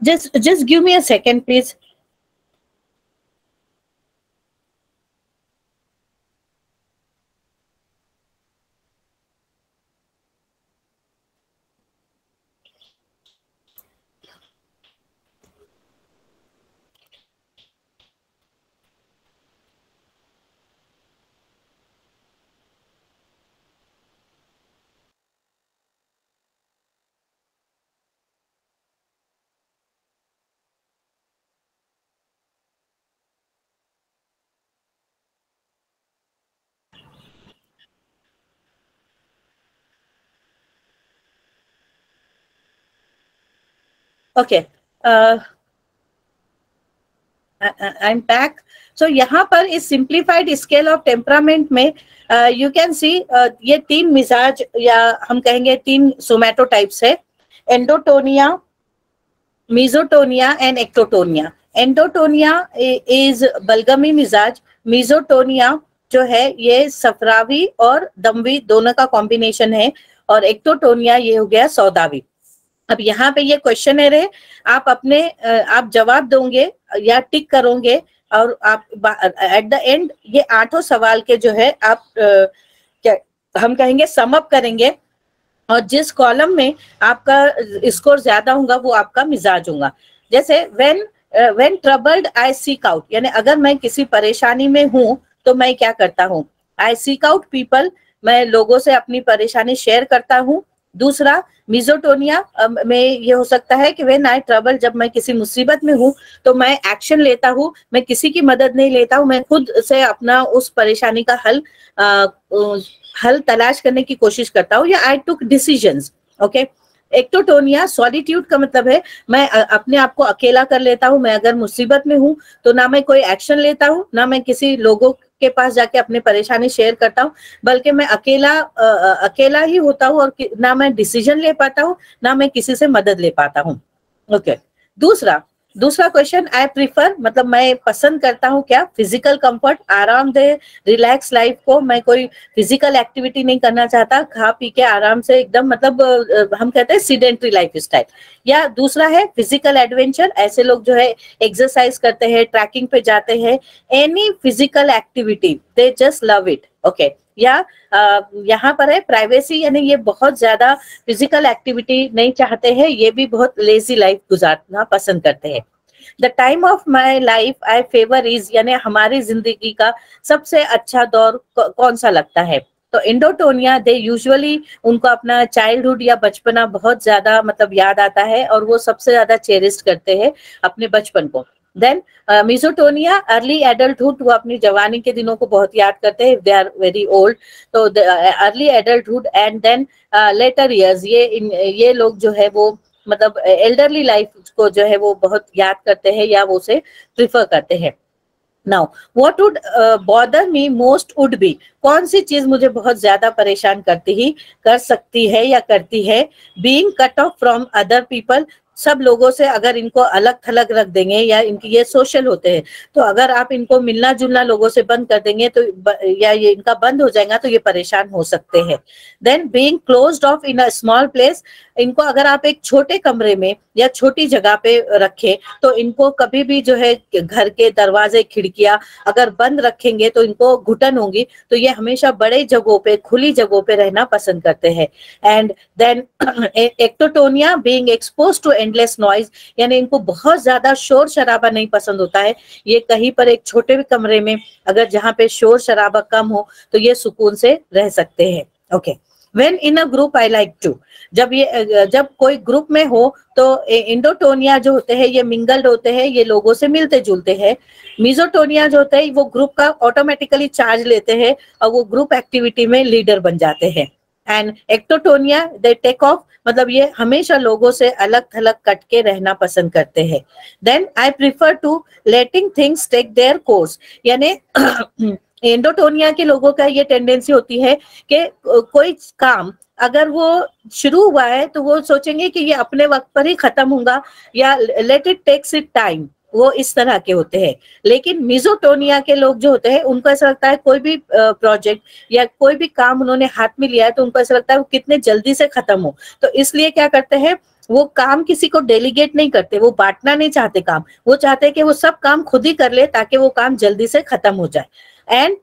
Just give me a second, please. Okay, I'm back. So यहाँ पर इस सिंप्लीफाइड स्केल ऑफ टेम्परामेंट में यू कैन सी ये 3 मिजाज, या हम कहेंगे 3 सोमैटोटाइप्स है: एंडोटोनिया, मीजोटोनिया एंड एक्टोटोनिया। एंडोटोनिया इज बलगमी मिजाज, मीजोटोनिया जो है ये सफरावी और दमवी दोनों का कॉम्बिनेशन है, और एक्टोटोनिया ये हो गया सौदावी। अब यहाँ पे ये क्वेश्चनर है, आप अपने आप जवाब दोगे या टिक करोगे, और आप एट द एंड ये 8 सवाल के जो है आप क्या हम कहेंगे सम अप करेंगे, और जिस कॉलम में आपका स्कोर ज्यादा होगा वो आपका मिजाज होगा। जैसे when troubled I seek out, यानी अगर मैं किसी परेशानी में हूं तो मैं क्या करता हूँ? आई सीक आउट पीपल, मैं लोगों से अपनी परेशानी शेयर करता हूँ। दूसरा मिजोटोनिया में ये हो सकता है कि व्हेन आई ट्रबल, जब मैं किसी मुसीबत में हूँ तो मैं एक्शन लेता हूँ, मैं किसी की मदद नहीं लेता हूँ, मैं खुद से अपना उस परेशानी का हल तलाश करने की कोशिश करता हूँ, या आई टुक डिसीजंस। ओके। एक्टोटोनिया, सॉलिट्यूड का मतलब है मैं अपने आप को अकेला कर लेता हूँ। मैं अगर मुसीबत में हूँ तो ना मैं कोई एक्शन लेता हूँ, ना मैं किसी लोगों के पास जाके अपनी परेशानी शेयर करता हूँ, बल्कि मैं अकेला ही होता हूँ, और ना मैं डिसीजन ले पाता हूँ, ना मैं किसी से मदद ले पाता हूँ। ओके। दूसरा क्वेश्चन, आई प्रीफर, मतलब मैं पसंद करता हूँ क्या? फिजिकल कंफर्ट, आरामदेह रिलैक्स लाइफ को। मैं कोई फिजिकल एक्टिविटी नहीं करना चाहता, खा पी के आराम से एकदम, मतलब हम कहते हैं सीडेंट्री लाइफ स्टाइल। या दूसरा है फिजिकल एडवेंचर, ऐसे लोग जो है एक्सरसाइज करते हैं, ट्रैकिंग पे जाते हैं, any physical activity, they just love it. Okay. या यहाँ पर है प्राइवेसी, यानी ये बहुत ज्यादा फिजिकल एक्टिविटी नहीं चाहते हैं, ये भी बहुत लेजी लाइफ गुजारना पसंद करते हैं। The time of my life I favour is, यानी हमारी जिंदगी का सबसे अच्छा दौर कौन सा लगता है? तो इंडोटोनिया, दे यूजुअली, उनको अपना चाइल्डहुड या बचपना बहुत ज्यादा मतलब याद आता है, और वो सबसे ज्यादा चेरिस्ट करते हैं अपने बचपन को। देन मिजोटोनिया, अर्ली एडल्टहुड, वो अपनी जवानी के दिनों को बहुत याद करते हैं, दे आर वेरी ओल्ड, तो early adulthood. And then later years, ये लोग जो है वो मतलब एल्डरली लाइफ को जो है वो बहुत याद करते हैं, या वो उसे प्रिफर करते हैं। Now what would bother me most would be, कौन सी चीज मुझे बहुत ज्यादा परेशान कर सकती है या करती है? Being cut off from other people, सब लोगों से अगर इनको अलग थलग रख देंगे, या इनकी ये सोशल होते हैं, तो अगर आप इनको मिलना जुलना लोगों से बंद कर देंगे तो या ये इनका बंद हो जाएगा तो ये परेशान हो सकते हैं। Then being closed off in a small place, इनको अगर आप एक छोटे कमरे में या छोटी जगह पे रखें तो इनको कभी भी जो है घर के दरवाजे खिड़कियां अगर बंद रखेंगे तो इनको घुटन होगी, तो ये हमेशा बड़े जगहों पे, खुली जगहों पे रहना पसंद करते हैं। And then ectotonia, being expose to endless noise, यानी इनको बहुत ज्यादा शोर शराबा नहीं पसंद होता है। ये कहीं पर एक छोटे भी कमरे में अगर जहाँ पे शोर शराबा कम हो तो ये सुकून से रह सकते हैं। Okay. When in a group I like to, जब कोई ग्रुप में हो तो इंडोटोनिया जो होते हैं ये मिंगल्ड होते हैं, ये लोगों से मिलते जुलते हैं। मिजोटोनिया जो होते हैं वो ग्रुप का ऑटोमेटिकली चार्ज लेते हैं और वो ग्रुप एक्टिविटी में लीडर बन जाते हैं। एंड एक्टोटोनिया, दे टेक ऑफ, मतलब ये हमेशा लोगों से अलग थलग कट के रहना पसंद करते हैं। Then I prefer to letting things take their course, यानी एंडोटोनिया के लोगों का ये टेंडेंसी होती है कि कोई काम अगर वो शुरू हुआ है तो वो सोचेंगे कि ये अपने वक्त पर ही खत्म होगा, या let it takes it time, वो इस तरह के होते हैं। लेकिन मिजोटोनिया के लोग जो होते हैं उनको ऐसा लगता है कोई भी प्रोजेक्ट या कोई भी काम उन्होंने हाथ में लिया है तो उनको ऐसा लगता है वो कितने जल्दी से खत्म हो, तो इसलिए क्या करते हैं, वो काम किसी को डेलीगेट नहीं करते, वो बांटना नहीं चाहते काम, वो चाहते हैं कि वो सब काम खुद ही कर ले ताकि वो काम जल्दी से खत्म हो जाए। And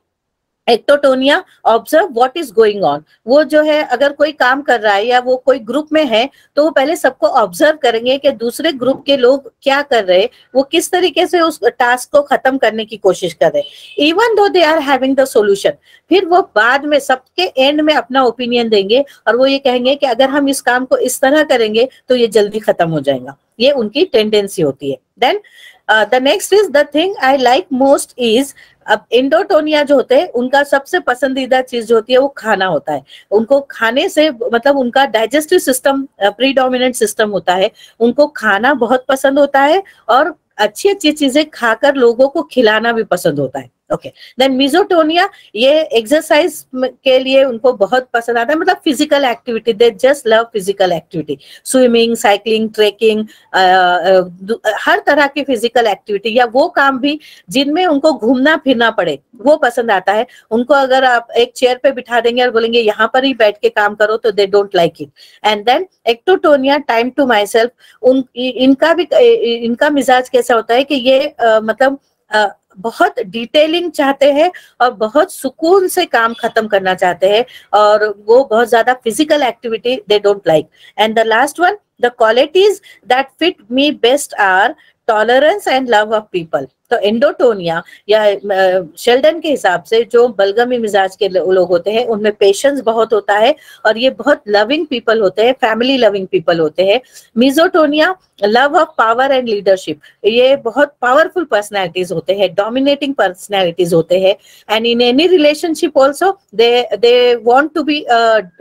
ectotonia, observe what is going on, वो जो है अगर कोई काम कर रहा है या वो कोई ग्रुप में है तो वो पहले सबको ऑब्जर्व करेंगे कि दूसरे ग्रुप के लोग क्या कर रहे हैं, वो किस तरीके से उस टास्क को खत्म करने की कोशिश कर रहे हैं, even though they are having the solution. फिर वो बाद में सबके एंड में अपना ओपिनियन देंगे और वो ये कहेंगे कि अगर हम इस काम को इस तरह करेंगे तो ये जल्दी खत्म हो जाएगा, ये उनकी टेंडेंसी होती है। Then the next is the thing I like most is, अब इंडोटोनिया जो होते हैं उनका सबसे पसंदीदा चीज जो होती है वो खाना होता है। उनको खाने से मतलब उनका डाइजेस्टिव सिस्टम प्रीडोमिनेंट सिस्टम होता है, उनको खाना बहुत पसंद होता है और अच्छी अच्छी चीजें खाकर लोगों को खिलाना भी पसंद होता है। ओके। देन मिजोटोनिया, ये एक्सरसाइज के लिए उनको बहुत पसंद आता है, मतलब physical activity, they just love physical activity, swimming, cycling, trekking, हर तरह की फिजिकल एक्टिविटी या वो काम भी जिनमें उनको घूमना फिरना पड़े वो पसंद आता है। उनको अगर आप एक चेयर पे बिठा देंगे और बोलेंगे यहाँ पर ही बैठ के काम करो तो they don't like it. And then ectotonia, time to myself, इनका मिजाज कैसा होता है कि ये मतलब बहुत डिटेलिंग चाहते हैं और बहुत सुकून से काम खत्म करना चाहते हैं और वो बहुत ज्यादा physical activity they don't like. And the last one, the qualities that fit me best are tolerance and love of people. तो एंडोटोनिया या शेल्डन के हिसाब से जो बलगमी मिजाज के लोग होते हैं उनमें पेशेंस बहुत होता है और ये बहुत लविंग पीपल होते हैं, फैमिली लविंग पीपल होते हैं। Mesotonia love of power and leadership, ये बहुत पावरफुल पर्सनैलिटीज होते हैं, डोमिनेटिंग पर्सनैलिटीज होते हैं, and in any relationship also they want to be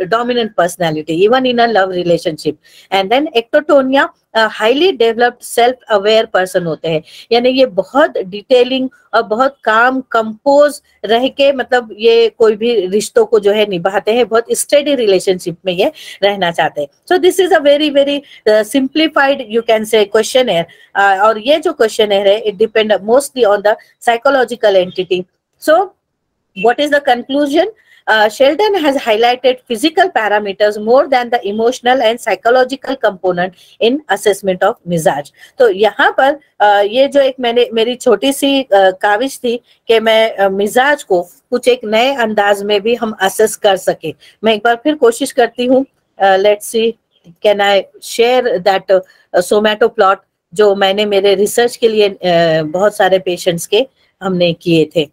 dominant personality even in a love relationship. And then ectotonia highly developed self aware person होते हैं, यानी ये बहुत डिटेलिंग और बहुत काम कंपोज रह के मतलब ये कोई भी रिश्तों को जो है निभाते हैं, बहुत स्टेडी रिलेशनशिप में ये रहना चाहते हैं। So this is a very very simplified you can say questionnaire, और ये जो क्वेश्चनर है it depend mostly on the psychological entity. So what is the conclusion? Sheldon has highlighted physical parameters more than the emotional and psychological component in assessment of मिजाज। तो यहाँ पर ये जो एक मेरी छोटी सी काविश थी कि मैं मिजाज को कुछ एक नए अंदाज में भी हम असेस कर सके। मैं एक बार फिर कोशिश करती हूँ, let's see can I share that सोमैटो plot जो मैंने मेरे रिसर्च के लिए बहुत सारे पेशेंट्स के हमने किए थे।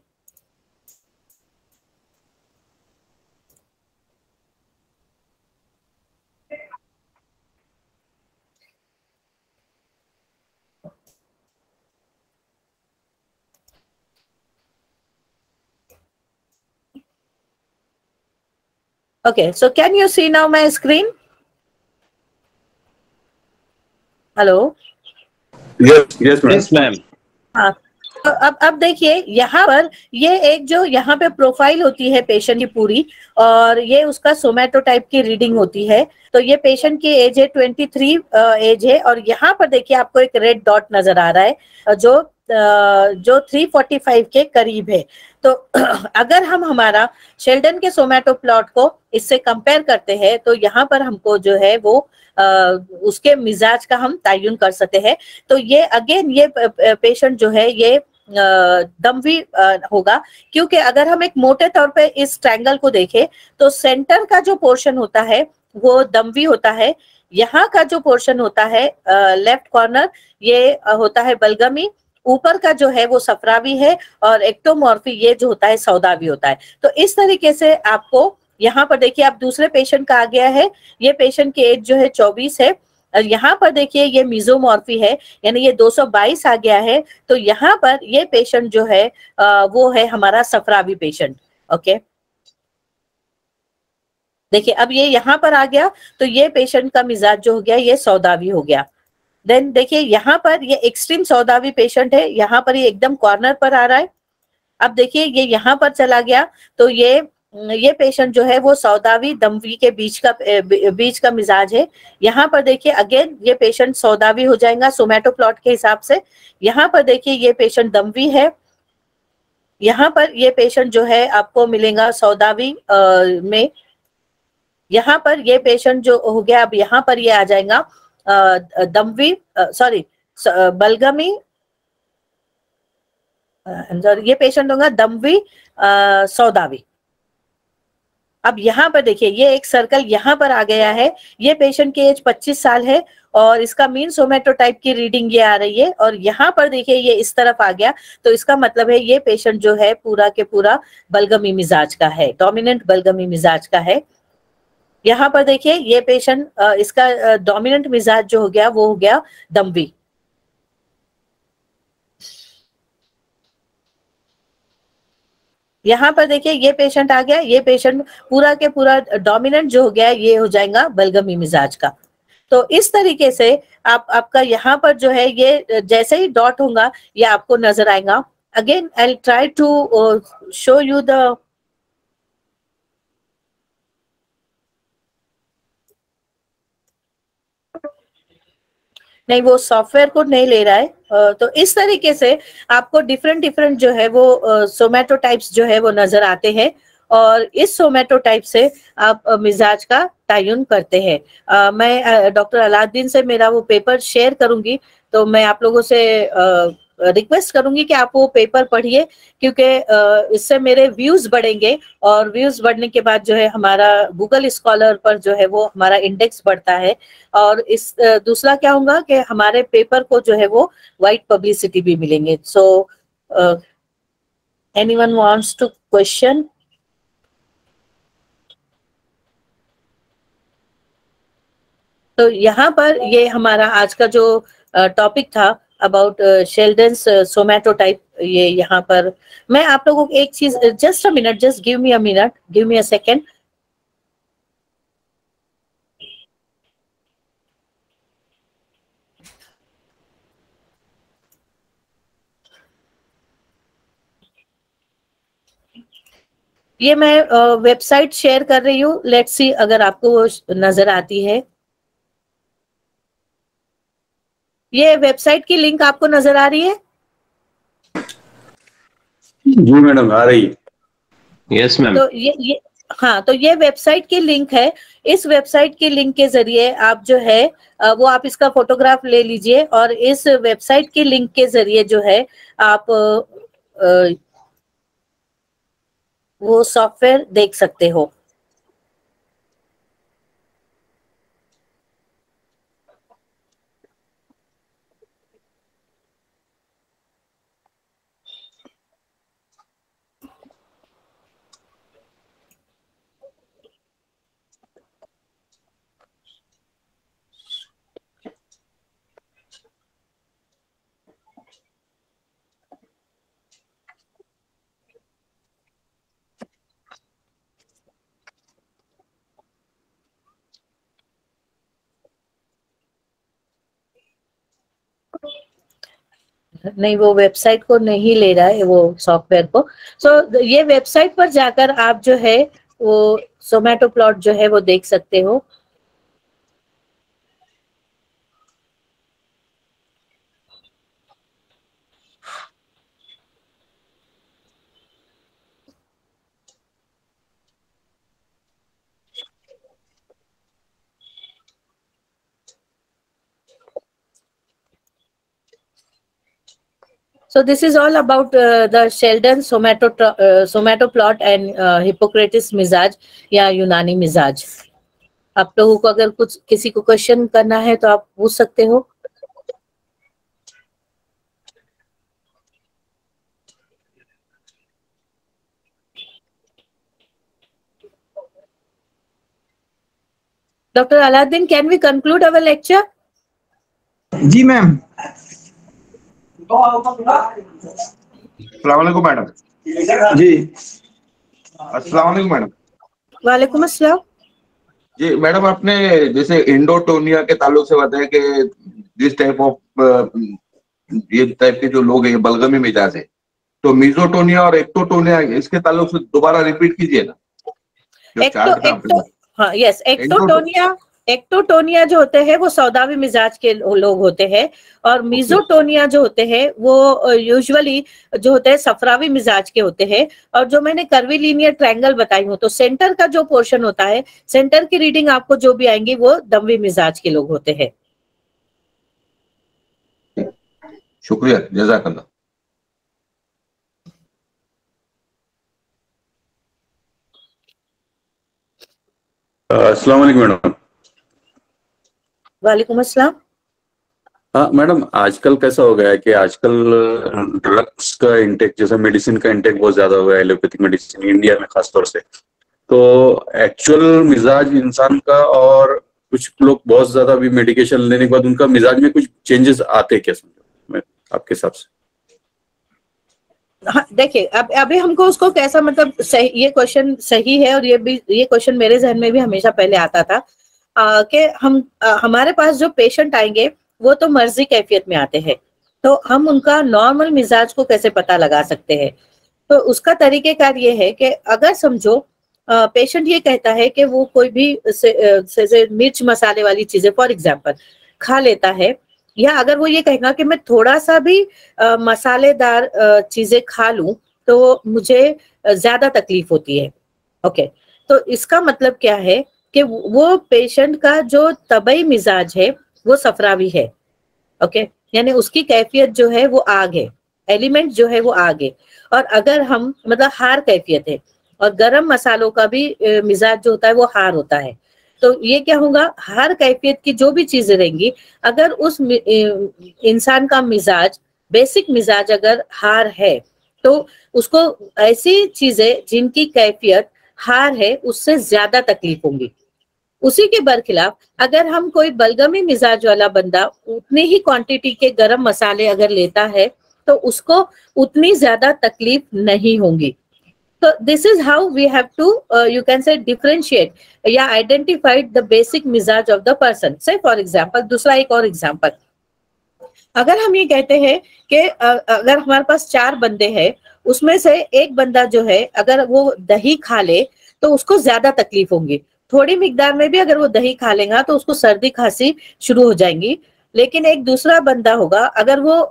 Okay, so can you see now my screen? Hello? Yes, ma'am. हाँ, तो अब देखिए यहाँ पर ये एक जो यहाँ पे प्रोफाइल होती है पेशेंट की पूरी, और ये उसका सोमैटोटाइप की रीडिंग होती है। तो ये पेशेंट की एज है 23 एज है, और यहाँ पर देखिए आपको एक रेड डॉट नजर आ रहा है जो 345 के करीब है। तो अगर हम हमारा शेल्डन के सोमैटो प्लॉट को इससे कंपेयर करते हैं तो यहाँ पर हमको जो है वो उसके मिजाज का हम तयन कर सकते हैं। तो ये अगेन ये पेशेंट जो है ये दमवी होगा, क्योंकि अगर हम एक मोटे तौर पे इस ट्रायंगल को देखें तो सेंटर का जो पोर्शन होता है वो दमवी होता है, यहाँ का जो पोर्शन होता है लेफ्ट कॉर्नर ये होता है बलगमी, ऊपर का जो है वो सफरावी है, और एक्टोमॉर्फी ये जो होता है सौदावी होता है। तो इस तरीके से आपको यहाँ पर देखिए आप दूसरे पेशेंट का आ गया है, ये पेशेंट की एज जो है 24 है, और यहाँ पर देखिए ये मिजोमॉर्फी है यानी ये 222 आ गया है। तो यहाँ पर ये पेशेंट जो है वो है हमारा सफरावी पेशेंट। ओके, देखिए अब ये यहाँ पर आ गया, तो ये पेशेंट का मिजाज जो हो गया ये सौदावी हो गया। देन देखिए यहाँ पर ये एक्सट्रीम सौदावी पेशेंट है, यहाँ पर ये एकदम कॉर्नर पर आ रहा है। अब देखिए ये यहाँ पर चला गया, तो ये पेशेंट जो है वो सौदावी दमवी के बीच का मिजाज है। यहाँ पर देखिए अगेन ये पेशेंट सौदावी हो जाएगा सोमैटो प्लॉट के हिसाब से। यहाँ पर देखिए ये पेशेंट दमवी है, यहाँ पर ये पेशेंट जो है आपको मिलेगा सौदावी में। यहाँ पर ये पेशेंट जो हो गया, अब यहाँ पर ये आ जाएगा दमवी सॉरी बलगमी, ये पेशेंट होगा दमवी सौदावी। अब यहाँ पर देखिए ये एक सर्कल यहाँ पर आ गया है, ये पेशेंट की एज 25 साल है और इसका मीन सोमैटोटाइप की रीडिंग ये आ रही है, और यहाँ पर देखिए ये इस तरफ आ गया, तो इसका मतलब है ये पेशेंट जो है पूरा के पूरा बलगमी मिजाज का है, डोमिनेंट बलगमी मिजाज का है। यहाँ पर देखिए ये पेशेंट इसका डोमिनेंट मिजाज जो हो गया वो हो गया दमवी। यहाँ पर देखिए ये पेशेंट आ गया, ये पेशेंट पूरा के पूरा डोमिनेंट जो हो गया ये हो जाएगा बलगमी मिजाज का। तो इस तरीके से आपका यहाँ पर जो है ये जैसे ही डॉट होगा ये आपको नजर आएगा। Again I try to show you the नहीं, वो सॉफ्टवेयर को नहीं ले रहा है। तो इस तरीके से आपको डिफरेंट जो है वो सोमैटोटाइप्स जो है वो नजर आते हैं, और इस सोमैटोटाइप से आप मिजाज का तयन करते हैं। मैं डॉक्टर अलाउद्दीन से मेरा वो पेपर शेयर करूंगी, तो मैं आप लोगों से रिक्वेस्ट करूंगी कि आप वो पेपर पढ़िए, क्योंकि इससे मेरे व्यूज बढ़ेंगे, और व्यूज बढ़ने के बाद जो है हमारा गूगल स्कॉलर पर जो है वो हमारा इंडेक्स बढ़ता है, और दूसरा क्या होगा कि हमारे पेपर को जो है वो वाइड पब्लिसिटी भी मिलेंगे। सो anyone wants to question? तो यहाँ पर ये हमारा आज का जो टॉपिक था अबाउट शेल्डन्स सोमैटोटाइप, ये यहाँ पर मैं आप लोगों को एक चीज, just a minute, just give me a minute, give me a second. ये मैं वेबसाइट शेयर कर रही हूँ, लेट्स सी अगर आपको वो नजर आती है. ये वेबसाइट की लिंक आपको नजर आ रही है? जी मैडम आ रही है. Yes ma'am. तो ये हाँ, तो ये वेबसाइट की लिंक है. इस वेबसाइट के लिंक के जरिए आप जो है वो आप इसका फोटोग्राफ ले लीजिए और इस वेबसाइट के लिंक के जरिए जो है आप वो सॉफ्टवेयर देख सकते हो. नहीं, वो वेबसाइट को नहीं ले रहा है, वो सॉफ्टवेयर को. सो ये वेबसाइट पर जाकर आप जो है वो सोमैटो प्लॉट जो है वो देख सकते हो. So this is all about the Sheldon somato plot and Hippocrates मिजाज या यूनानी मिजाज. आप लोगों को अगर कुछ किसी को क्वेश्चन करना है तो आप पूछ सकते हो. Dr. Aladdin, can we conclude our lecture? जी मैम. अस्सलाम वालेकुम मैडम. जी. अस्सलाम वालेकुम मैडम. वालेकुम अस्सलाम. जी मैडम, आपने जैसे इंडोटोनिया के ताल्लुक से बताया कि दिस टाइप ऑफ ये टाइप के जो लोग हैं ये बलगमी मिजाज है. तो मिजोटोनिया और एक्टोटोनिया, इसके ताल्लुक से दोबारा रिपीट कीजिए ना. हाँ, यस, एक्टोटोनिया जो होते हैं वो सौदावी मिजाज के लोग होते हैं और मिजोटोनिया जो होते हैं वो यूजुअली जो होते हैं सफरावी मिजाज के होते हैं. और जो मैंने कर्वीलिनियर ट्रायंगल बताई हूँ तो सेंटर का जो पोर्शन होता है, सेंटर की रीडिंग आपको जो भी आएंगी वो दमवी मिजाज के लोग होते हैं. शुक्रिया, जज़ाकल्लाह. अस्सलाम वालेकुम मैडम. वालेकुम अस्सलाम. हाँ मैडम, आजकल कैसा हो गया है कि आजकल ड्रग्स का इंटेक, जैसे मेडिसिन का इंटेक बहुत ज्यादा हो गया है, एलोपैथिक मेडिसिन इंडिया में खासतौर से. तो एक्चुअल मिजाज इंसान का, और कुछ लोग बहुत ज्यादा भी मेडिकेशन लेने के बाद उनका मिजाज में कुछ चेंजेस आते क्या, समझो मैं आपके हिसाब से? हाँ, देखिए अब अभी हमको उसको कैसा, मतलब सही, ये क्वेश्चन सही है और ये क्वेश्चन मेरे जहन में भी हमेशा पहले आता था कि हमारे पास जो पेशेंट आएंगे वो तो मर्जी कैफियत में आते हैं, तो हम उनका नॉर्मल मिजाज को कैसे पता लगा सकते हैं. तो उसका तरीकेकार ये है कि अगर समझो पेशेंट ये कहता है कि वो कोई भी मिर्च मसाले वाली चीजें फॉर एग्जांपल खा लेता है, या अगर वो ये कहेगा कि मैं थोड़ा सा भी मसालेदार चीजें खा लूं तो मुझे ज्यादा तकलीफ होती है. ओके, तो इसका मतलब क्या है कि वो पेशेंट का जो तबई मिजाज है वो सफरावी है. ओके, यानी उसकी कैफियत जो है वो आग है, एलिमेंट जो है वो आग है. और अगर हम मतलब हार कैफियत है, और गरम मसालों का भी मिजाज जो होता है वो हार होता है. तो ये क्या होगा, हर कैफियत की जो भी चीजें रहेंगी, अगर उस इंसान का मिजाज बेसिक मिजाज अगर हार है तो उसको ऐसी चीजें जिनकी कैफियत हार है उससे ज्यादा तकलीफ होंगी। उसी के बरखिलाफ अगर हम कोई बलगमी मिजाज वाला बंदा उतनी ही क्वांटिटी के गरम मसाले अगर लेता है तो उसको उतनी ज्यादा तकलीफ नहीं होगी। तो this is how we have to you can say differentiate या आइडेंटिफाइड द बेसिक मिजाज of the person. Say for example, दूसरा एक और एग्जांपल, अगर हम ये कहते हैं कि अगर हमारे पास 4 बंदे हैं, उसमें से एक बंदा जो है अगर वो दही खा ले तो उसको ज्यादा तकलीफ होगी। थोड़ी मिकदार में भी अगर वो दही खा लेगा तो उसको सर्दी खांसी शुरू हो जाएंगी। लेकिन एक दूसरा बंदा होगा, अगर वो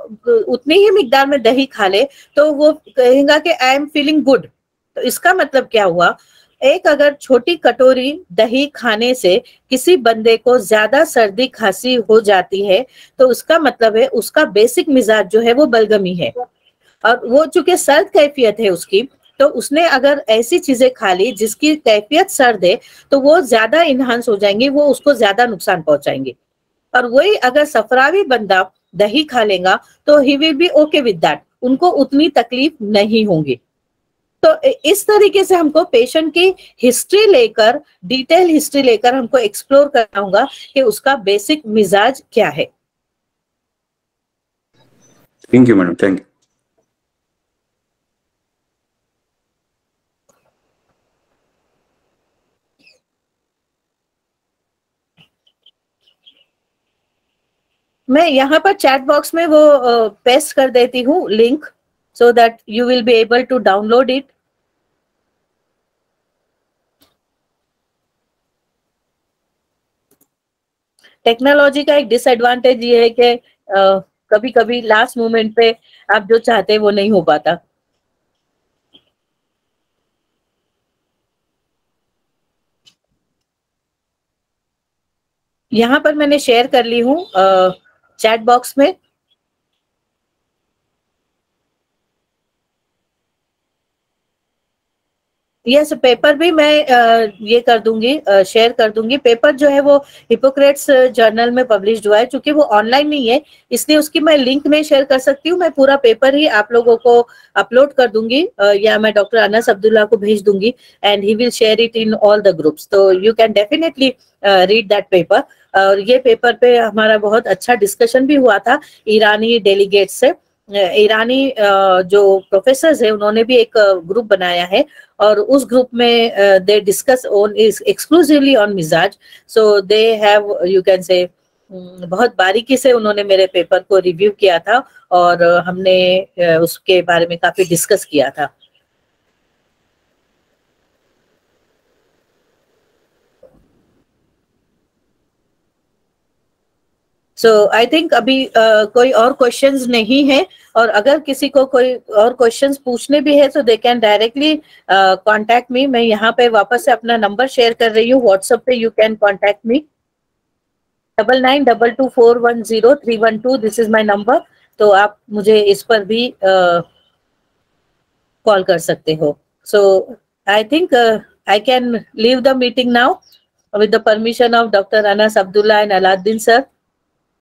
उतनी ही मिकदार में दही खा ले तो वो कहेगा कि आई एम फीलिंग गुड। तो इसका मतलब क्या हुआ, एक अगर छोटी कटोरी दही खाने से किसी बंदे को ज्यादा सर्दी खांसी हो जाती है तो उसका मतलब है उसका बेसिक मिजाज जो है वो बलगमी है, और वो चूंकि सर्द कैफियत है उसकी, तो उसने अगर ऐसी चीजें खा ली जिसकी कैफियत सर्द है तो वो ज्यादा इनहांस हो जाएंगी, वो उसको ज्यादा नुकसान पहुंचाएंगे। और वही अगर सफरावी बंदा दही खा लेगा तो he will be okay with that, उनको उतनी तकलीफ नहीं होगी। तो इस तरीके से हमको पेशेंट की हिस्ट्री लेकर, डिटेल हिस्ट्री लेकर हमको एक्सप्लोर करना होगा कि उसका बेसिक मिजाज क्या है। Thank you madam, thank you. मैं यहाँ पर चैट बॉक्स में वो पेस्ट कर देती हूँ link, so that you will be able to download it. Technology का एक डिसएडवांटेज ये है कि कभी कभी लास्ट मोमेंट पे आप जो चाहते हैं वो नहीं हो पाता। यहाँ पर मैंने शेयर कर ली हूँ चैट बॉक्स में। यस, पेपर भी मैं ये कर दूंगी, शेयर कर दूंगी। पेपर जो है वो हिपोक्रेट्स जर्नल में पब्लिश्ड हुआ है, चूंकि वो ऑनलाइन नहीं है इसलिए उसकी मैं लिंक नहीं शेयर कर सकती हूँ। मैं पूरा पेपर ही आप लोगों को अपलोड कर दूंगी या मैं डॉक्टर अनस अब्दुल्ला को भेज दूंगी and he will share it in all the groups. तो you can definitely read that paper. और ये पेपर पे हमारा बहुत अच्छा डिस्कशन भी हुआ था ईरानी डेलीगेट से। ईरानी जो प्रोफेसर है उन्होंने भी एक ग्रुप बनाया है और उस ग्रुप में they discuss on exclusively on मिजाज। So they have, you can say, बहुत बारीकी से उन्होंने मेरे पेपर को रिव्यू किया था और हमने उसके बारे में काफी डिस्कस किया था। सो आई थिंक अभी कोई और क्वेश्चंस नहीं है, और अगर किसी को कोई और क्वेश्चंस पूछने भी है तो they can directly contact me. मैं यहाँ पे वापस से अपना नंबर शेयर कर रही हूँ व्हाट्सएप पे, you can contact me 9922410312। This is my number, तो आप मुझे इस पर भी कॉल कर सकते हो। So I think I can leave the meeting now with the permission of Dr. Anas Abdullah and Aladdin sir.